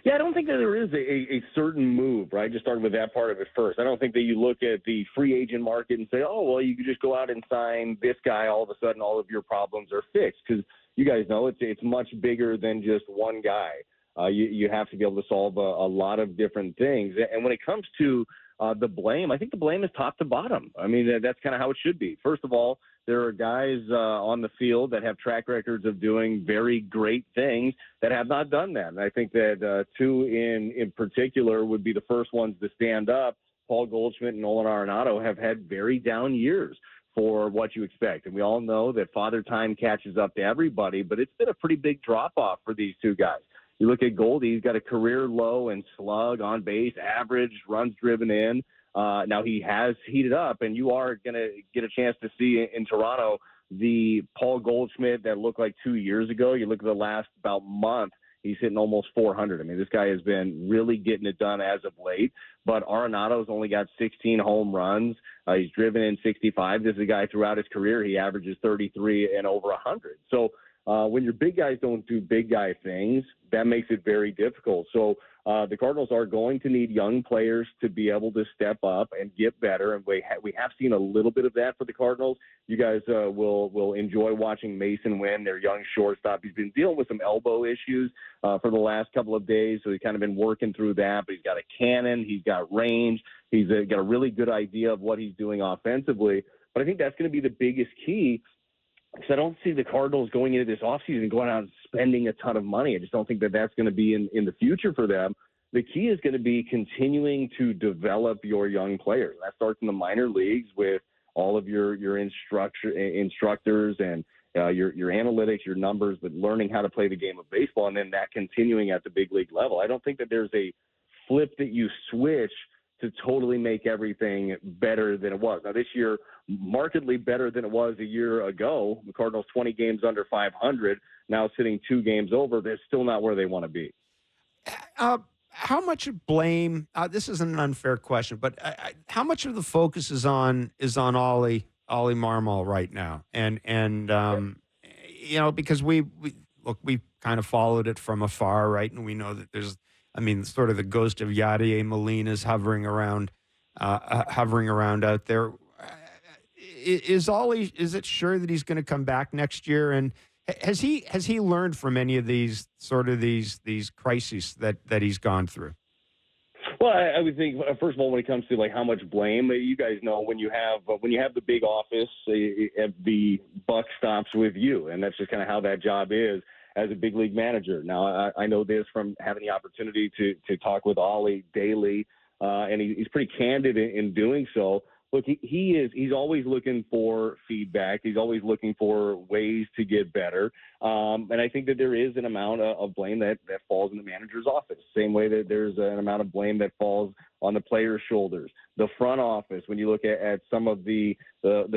S12: Yeah, I don't think that there is a certain move, right? Just starting with that part of it first. I don't think that you look at the free agent market and say, oh, well, you could just go out and sign this guy. All of a sudden, all of your problems are fixed, because you guys know it's much bigger than just one guy. You have to be able to solve a lot of different things. And when it comes to the blame, I think the blame is top to bottom. I mean, that's kind of how it should be. First of all, there are guys on the field that have track records of doing very great things that have not done that. And I think that 2 in particular would be the first ones to stand up. Paul Goldschmidt and Nolan Arenado have had very down years for what you expect. And we all know that father time catches up to everybody, but it's been a pretty big drop-off for these 2 guys. You look at Goldie, he's got a career low in slug, on base, average, runs driven in. Now he has heated up, and you are going to get a chance to see in Toronto the Paul Goldschmidt that looked like 2 years ago. You look at the last about month, he's hitting almost 400. I mean, this guy has been really getting it done as of late, but Arenado's only got 16 home runs. He's driven in 65. This is a guy throughout his career, he averages 33 and over 100. So when your big guys don't do big guy things, that makes it very difficult. So the Cardinals are going to need young players to be able to step up and get better, and we have seen a little bit of that for the Cardinals. You guys will enjoy watching Mason Wynn, their young shortstop. He's been dealing with some elbow issues for the last couple of days, so he's kind of been working through that, but he's got a cannon, he's got range, he's got a really good idea of what he's doing offensively. But I think that's going to be the biggest key, because I don't see the Cardinals going into this offseason going out and spending a ton of money. I just don't think that that's going to be in the future for them. The key is going to be continuing to develop your young players. That starts in the minor leagues with all of your instructors and your analytics, your numbers, but learning how to play the game of baseball, and then that continuing at the big league level. I don't think that there's a flip that you switch to totally make everything better than it was. Now, this year, markedly better than it was a year ago. The Cardinals 20 games under 500, now sitting 2 games over. They're still not where they want to be.
S1: How much blame? This is an unfair question, but how much of the focus is on Ollie Marmol right now? And you know, because we kind of followed it from afar, right? And we know that there's, I mean, sort of the ghost of Yadier Molina's hovering around out there. Is it sure that he's going to come back next year? And has he learned from any of these crises that he's gone through?
S12: Well, I would think, first of all, when it comes to like how much blame, you guys know when you have the big office, the buck stops with you, and that's just kind of how that job is as a big league manager. Now, I know this from having the opportunity to talk with Ollie daily, and he's pretty candid in doing so. Look, he's always looking for feedback. He's always looking for ways to get better. And I think that there is an amount of blame that falls in the manager's office, same way that there's an amount of blame that falls on the players' shoulders. The front office, when you look at some of the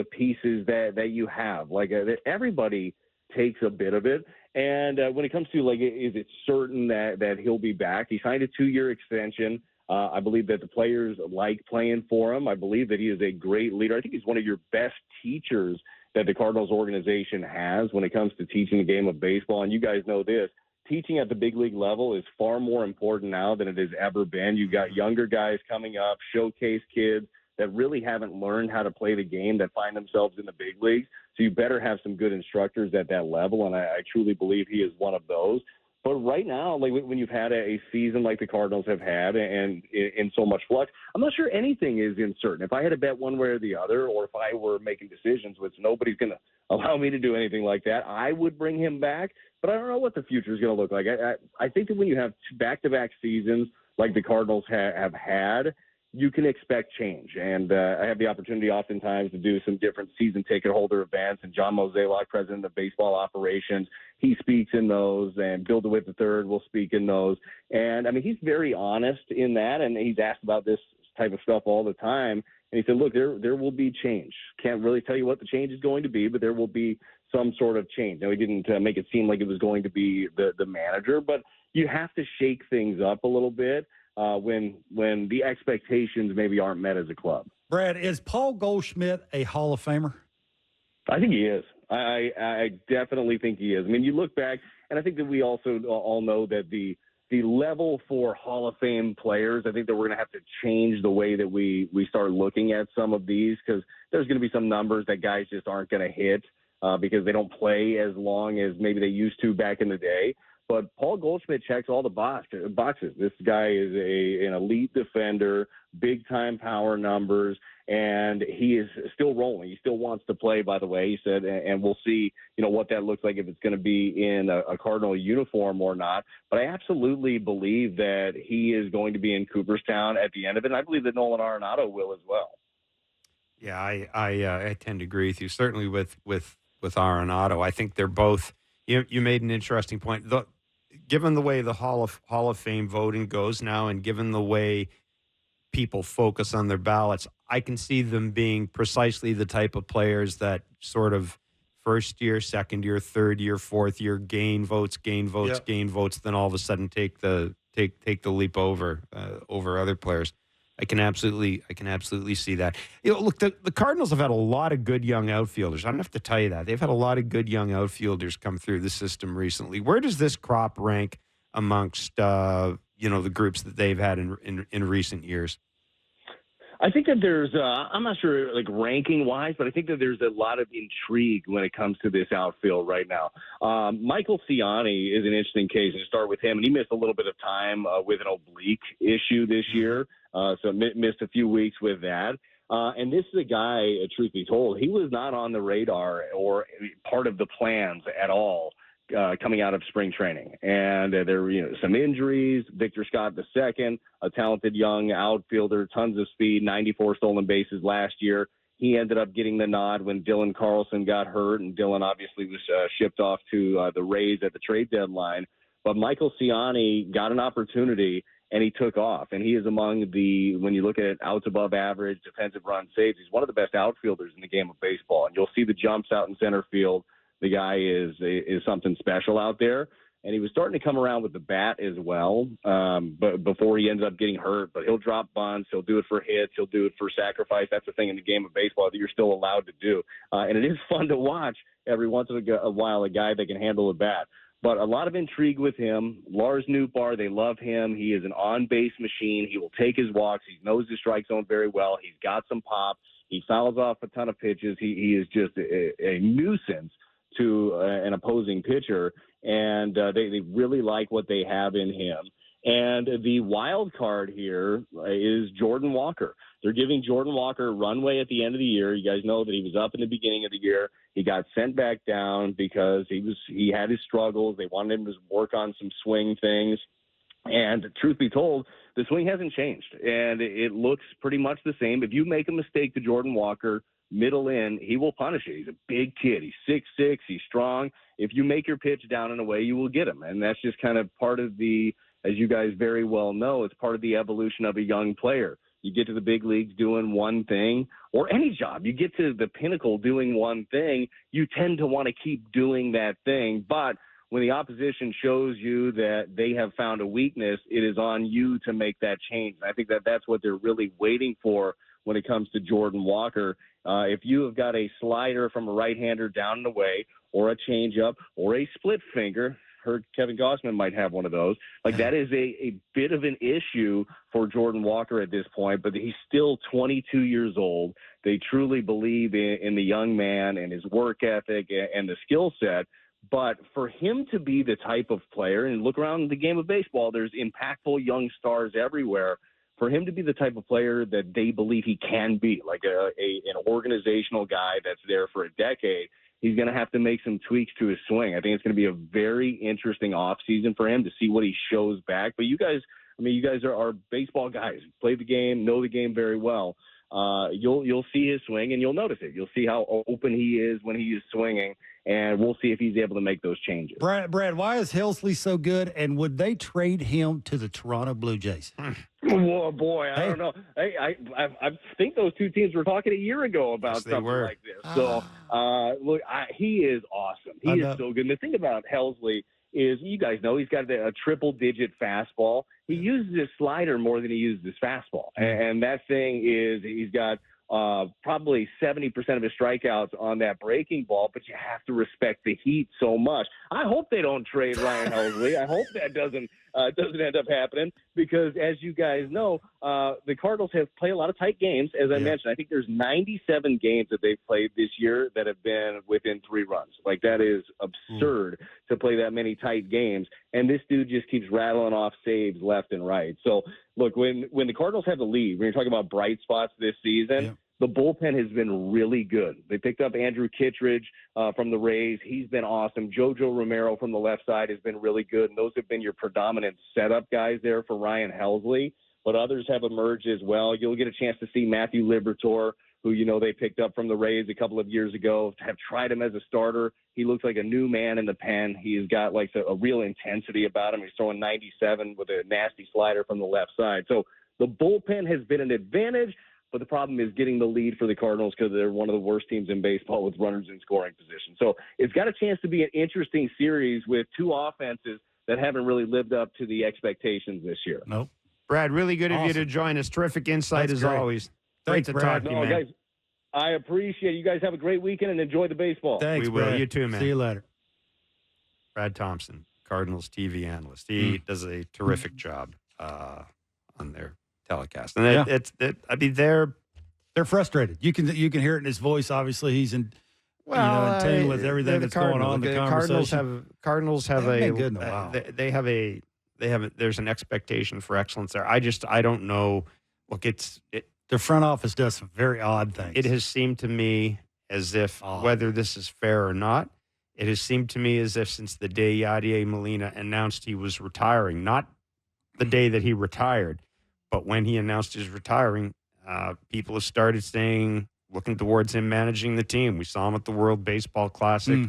S12: pieces that you have, like everybody takes a bit of it. And when it comes to, like, is it certain that he'll be back? He signed a 2-year extension. I believe that the players like playing for him. I believe that he is a great leader. I think he's one of your best teachers that the Cardinals organization has when it comes to teaching the game of baseball. And you guys know this. Teaching at the big league level is far more important now than it has ever been. You've got younger guys coming up, showcase kids that really haven't learned how to play the game, that find themselves in the big leagues. So you better have some good instructors at that level, and I truly believe he is one of those. But right now, like when you've had a season like the Cardinals have had and in so much flux, I'm not sure anything is certain. If I had to bet one way or the other, or if I were making decisions, which nobody's going to allow me to do anything like that, I would bring him back. But I don't know what the future is going to look like. I think that when you have back-to-back seasons like the Cardinals have had, you can expect change. And I have the opportunity oftentimes to do some different season ticket holder events. And John Mozeliak, president of baseball operations, he speaks in those. And Bill DeWitt III will speak in those. And, I mean, he's very honest in that. And he's asked about this type of stuff all the time. And he said, look, there will be change. Can't really tell you what the change is going to be, but there will be some sort of change. Now, he didn't make it seem like it was going to be the manager, but you have to shake things up a little bit when the expectations maybe aren't met as a club.
S2: Brad, is Paul Goldschmidt a Hall of Famer?
S12: I think he is. I definitely think he is. I mean, you look back, and I think that we also all know that the level for Hall of Fame players, I think that we're going to have to change the way that we start looking at some of these, because there's going to be some numbers that guys just aren't going to hit because they don't play as long as maybe they used to back in the day. But Paul Goldschmidt checks all the boxes. This guy is an elite defender, big-time power numbers, and he is still rolling. He still wants to play, by the way, he said, and we'll see, what that looks like, if it's going to be in a Cardinal uniform or not. But I absolutely believe that he is going to be in Cooperstown at the end of it, and I believe that Nolan Arenado will as well.
S1: Yeah, I tend to agree with you, certainly with Arenado. I think they're both – you made an interesting point. Given the way the Hall of Fame voting goes now, and given the way people focus on their ballots, I can see them being precisely the type of players that sort of first year, second year, third year, fourth year gain votes, then all of a sudden take the leap over other players. I can absolutely see that. Look, the Cardinals have had a lot of good young outfielders. I don't have to tell you that. They've had a lot of good young outfielders come through the system recently. Where does this crop rank amongst the groups that they've had in recent years?
S12: I think that there's, I'm not sure like ranking wise, but I think that there's a lot of intrigue when it comes to this outfield right now. Michael Ciani is an interesting case, and start with him, and he missed a little bit of time with an oblique issue this year, so missed a few weeks with that. And this is a guy, truth be told, he was not on the radar or part of the plans at all coming out of spring training. And there were some injuries. Victor Scott II, a talented young outfielder, tons of speed, 94 stolen bases last year. He ended up getting the nod when Dylan Carlson got hurt, and Dylan obviously was shipped off to the Rays at the trade deadline. But Michael Ciani got an opportunity, and he took off. And he is among when you look at outs above average, defensive run saves, he's one of the best outfielders in the game of baseball. And you'll see the jumps out in center field. The guy is something special out there, and he was starting to come around with the bat as well. But before he ended up getting hurt, but he'll drop bunts, he'll do it for hits, he'll do it for sacrifice. That's the thing in the game of baseball that you're still allowed to do, and it is fun to watch every once in a while a guy that can handle a bat. But a lot of intrigue with him. Lars Nootbaar, they love him. He is an on-base machine. He will take his walks. He knows the strike zone very well. He's got some pop. He fouls off a ton of pitches. He is just a nuisance to an opposing pitcher, and they really like what they have in him. And the wild card here is Jordan Walker. They're giving Jordan Walker runway at the end of the year. You guys know that he was up in the beginning of the year. He got sent back down because he had his struggles. They wanted him to work on some swing things. And truth be told, the swing hasn't changed, and it looks pretty much the same. If you make a mistake to Jordan Walker, middle in, he will punish you. He's a big kid. He's 6'6". He's strong. If you make your pitch down and away, you will get him. And that's just kind of part of as you guys very well know, it's part of the evolution of a young player. You get to the big leagues doing one thing, or any job. You get to the pinnacle doing one thing, you tend to want to keep doing that thing. But when the opposition shows you that they have found a weakness, it is on you to make that change. And I think that that's what they're really waiting for when it comes to Jordan Walker. If you have got a slider from a right-hander down and away, or a changeup, or a split finger, heard Kevin Gossman might have one of those, that is a bit of an issue for Jordan Walker at this point, but he's still 22 years old. They truly believe in the young man and his work ethic and the skill set. But for him to be the type of player, and look around the game of baseball, there's impactful young stars everywhere. For him to be the type of player that they believe he can be, like an organizational guy that's there for a decade, he's going to have to make some tweaks to his swing. I think it's going to be a very interesting offseason for him to see what he shows back. But you guys are baseball guys. Play the game, know the game very well. You'll see his swing, and you'll notice it. You'll see how open he is when he is swinging, and we'll see if he's able to make those changes.
S2: Brad, why is Helsley so good, and would they trade him to the Toronto Blue Jays?
S12: Whoa, boy, I don't know. I think those two teams were talking a year ago about something like this. So, look, he is awesome. He is so good. And the thing about Helsley is, you guys know, he's got a triple-digit fastball. He uses his slider more than he uses his fastball. And that thing is, he's got probably 70% of his strikeouts on that breaking ball, but you have to respect the heat so much. I hope they don't trade Ryan Helsley. I hope that doesn't end up happening, because as you guys know, the Cardinals have played a lot of tight games. As I mentioned, I think there's 97 games that they've played this year that have been within 3 runs. Like, that is absurd to play that many tight games. And this dude just keeps rattling off saves left and right. So, look, when the Cardinals have the lead, when you're talking about bright spots this season, the bullpen has been really good. They picked up Andrew Kittredge from the Rays. He's been awesome. Jojo Romero from the left side has been really good. And those have been your predominant setup guys there for Ryan Helsley. But others have emerged as well. You'll get a chance to see Matthew Liberatore, who, they picked up from the Rays a couple of years ago, have tried him as a starter. He looks like a new man in the pen. He's got like a real intensity about him. He's throwing 97 with a nasty slider from the left side. So the bullpen has been an advantage. But the problem is getting the lead for the Cardinals, because they're one of the worst teams in baseball with runners in scoring position. So it's got a chance to be an interesting series with two offenses that haven't really lived up to the expectations this year.
S2: Nope.
S1: Brad, really good of you to join us. Terrific insight as always.
S2: Thanks,
S1: great to
S2: Brad.
S1: talk to you, man.
S12: Guys, I appreciate it. You guys have a great weekend and enjoy the baseball.
S2: Thanks,
S1: we will.
S2: Brad.
S1: You too, man.
S2: See you later.
S1: Brad Thompson, Cardinals TV analyst. He does a terrific job on their telecast. And
S2: they're frustrated. You can hear it in his voice. Obviously, he's in tune with everything that's going on. The
S1: Cardinals have there's an expectation for excellence there. I don't know. Look,
S2: the front office does some very odd things.
S1: It has seemed to me as if, whether this is fair or not, it has seemed to me as if since the day Yadier Molina announced he was retiring, not the day that he retired, but when he announced he's retiring, people have started looking towards him managing the team. We saw him at the World Baseball Classic.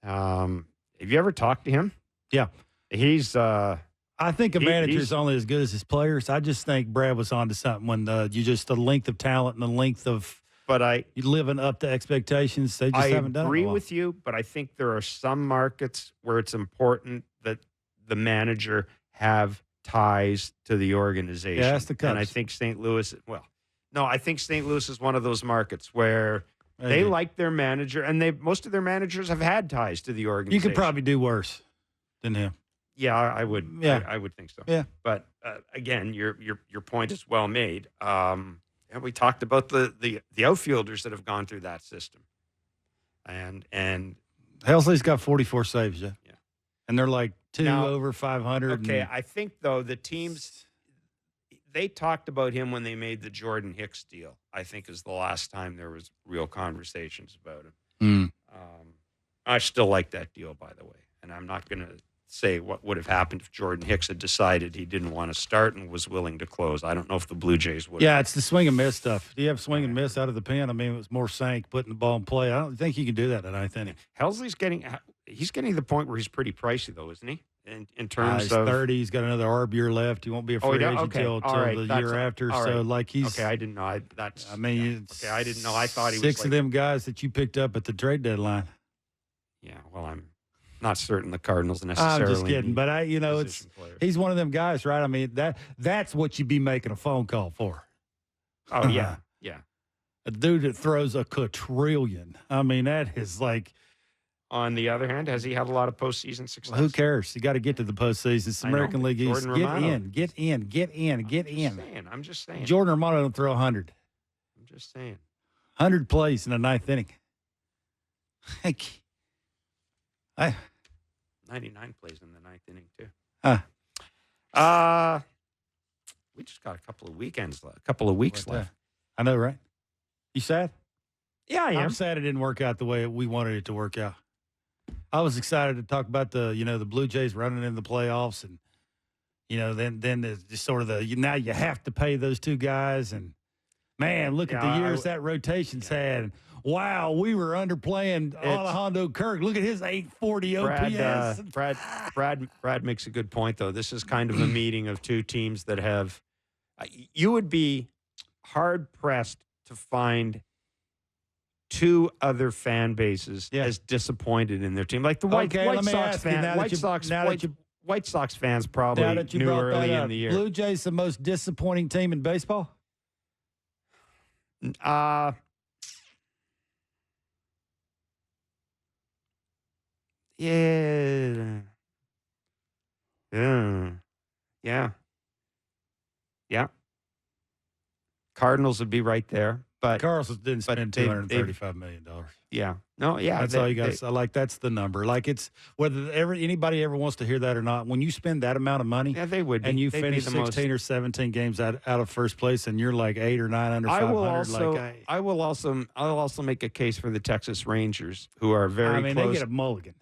S1: Have you ever talked to him?
S2: Yeah.
S1: He's
S2: I think a manager is only as good as his players. I just think Brad was onto something when the length of talent and the length of living up to expectations. They just haven't done it.
S1: I agree with you, but I think there are some markets where it's important that the manager have ties to the organization.
S2: Yeah, that's the Cubs.
S1: And I think St. Louis, I think St. Louis is one of those markets where they like their manager, and most of their managers have had ties to the organization.
S2: You could probably do worse than him.
S1: Yeah, I would. Yeah, I would think so.
S2: Yeah,
S1: but again, your point is well made. And we talked about the outfielders that have gone through that system, and
S2: Helsley's got 44 saves. Yeah, and they're like over 500.
S1: Okay, I think though the teams they talked about him when they made the Jordan Hicks deal. I think is the last time there was real conversations about him. I still like that deal, by the way, and I'm not going to say what would have happened if Jordan Hicks had decided he didn't want to start and was willing to close. I don't know if the Blue Jays would.
S2: Yeah, it's the swing and miss stuff. Do you have swing and miss out of the pen? I mean, it was more sank, putting the ball in play. I don't think you can do that in the ninth inning.
S1: Helsley's getting to the point where he's pretty pricey, though, isn't he? In terms
S2: he's
S1: of
S2: 30, he's got another ARB year left. He won't be a free agent until the year after. So, he's
S1: okay. I didn't know. I didn't know. I thought he was
S2: six of them guys that you picked up at the trade deadline.
S1: Yeah, well, I'm not certain the Cardinals necessarily.
S2: I'm just kidding, but he's one of them guys, right? I mean that's what you'd be making a phone call for.
S1: Oh yeah, yeah.
S2: A dude that throws a quadrillion. I mean, that is like.
S1: On the other hand, has he had a lot of postseason success?
S2: Well, who cares? You got to get to the postseason. It's the American League East. Get in.
S1: I'm just saying.
S2: Jordan Romano don't throw 100.
S1: I'm just saying.
S2: 100 plays in the ninth inning.
S1: 99 plays in the ninth inning, too.
S2: Huh.
S1: We just got a couple of weekends left, a couple of weeks left.
S2: I know, right? You sad?
S1: Yeah, I am.
S2: I'm sad it didn't work out the way we wanted it to work out. I was excited to talk about the Blue Jays running in the playoffs, and then there's just sort of now you have to pay those two guys, and man, look at the years that rotation's had. Wow, we were underplaying Alejandro Kirk. Look at his 840 OPS.
S1: Brad makes a good point, though. This is kind of a meeting of two teams that have. You would be hard pressed to find two other fan bases as disappointed in their team, like the White Sox fans. White Sox fans probably knew early in the year.
S2: Blue Jays the most disappointing team in baseball.
S1: Yeah. Cardinals would be right there, but
S2: Cardinals didn't spend $235 million.
S1: Yeah. No, yeah.
S2: That's all you got. That's the number. Like, it's whether anybody ever wants to hear that or not. When you spend that amount of money,
S1: they would.
S2: And you finish 16 or 17 games out of first place, and you're like 8 or 9 under 500.
S1: I'll also make a case for the Texas Rangers, who are very close.
S2: They get a mulligan.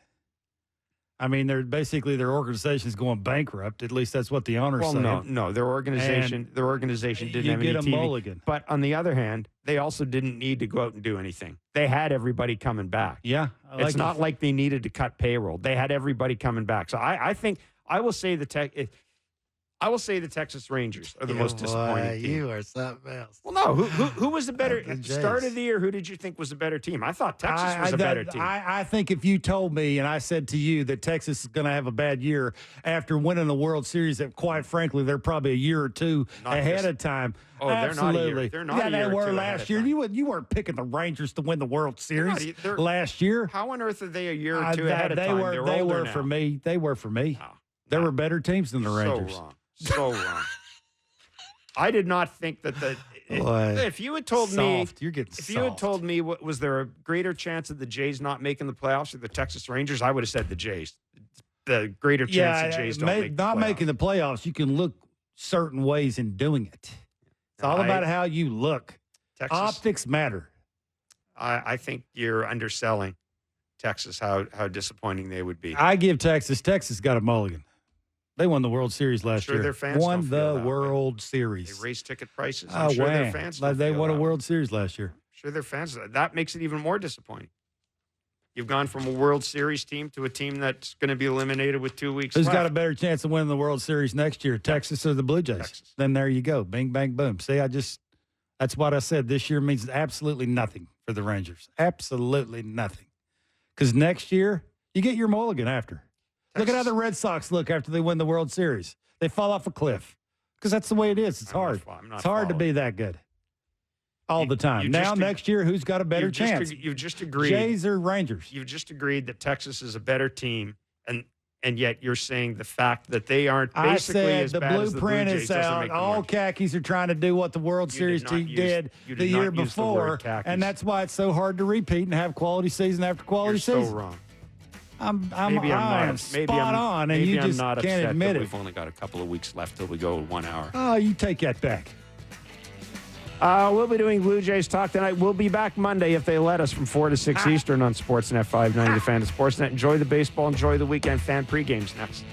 S2: They're basically their organization is going bankrupt. At least that's what the owners say.
S1: No, their organization didn't have any TV.
S2: Mulligan.
S1: But on the other hand, they also didn't need to go out and do anything. They had everybody coming back.
S2: Yeah,
S1: it's not like they needed to cut payroll. They had everybody coming back. So I think I will say the Texas Rangers are the most disappointing team.
S2: You are something else.
S1: Well, no. Who was the better start of the year? Who did you think was the better team? I thought Texas was a better team.
S2: I think if you told me and I said to you that Texas is going to have a bad year after winning the World Series, that quite frankly they're probably a year or two ahead of time.
S1: Oh,
S2: absolutely.
S1: They're not a year.
S2: They were last year. You weren't picking the Rangers to win the World Series last year.
S1: How on earth are they a year or two ahead of time?
S2: They were for me. They were for me. There were better teams than the Rangers.
S1: So wrong. I did not think that if you had told me, was there a greater chance of the Jays not making the playoffs or the Texas Rangers, I would have said the Jays. The greater chance the Jays not
S2: making the playoffs. You can look certain ways in doing it. It's all about how you look. Texas, optics matter.
S1: I think you're underselling Texas. How disappointing they would be.
S2: I give Texas got a mulligan. They won the World Series last year.
S1: Their fans
S2: won the World Series.
S1: They raised ticket prices. I'm sure their fans
S2: they won a World Series last year.
S1: Sure, their fans. That makes it even more disappointing. You've gone from a World Series team to a team that's going to be eliminated with 2 weeks
S2: left.
S1: Who's
S2: got a better chance of winning the World Series next year, Texas or the Blue Jays?
S1: Texas.
S2: Then there you go. Bing, bang, boom. See, that's what I said. This year means absolutely nothing for the Rangers. Absolutely nothing. Because next year, you get your mulligan after. Look at how the Red Sox look after they win the World Series. They fall off a cliff because that's the way it is. It's hard. It's hard to be that good all the time. Next year, who's got a better chance?
S1: You've just agreed.
S2: Jays or Rangers?
S1: You've just agreed that Texas is a better team, and yet you're saying the fact that they aren't basically as bad as the Blue Jays.
S2: The blueprint is out. All khakis are trying to do what the World Series team did the year before, and that's why it's so hard to repeat and have quality season after quality season.
S1: You're so wrong.
S2: I'm spot on, and you just can't admit it.
S1: We've only got a couple of weeks left till we go 1 hour.
S2: Oh, you take that back.
S1: We'll be doing Blue Jays talk tonight. We'll be back Monday if they let us from 4 to 6 Eastern on Sportsnet 590 The Fan and Sportsnet. Enjoy the baseball. Enjoy the weekend. Fan pregames next.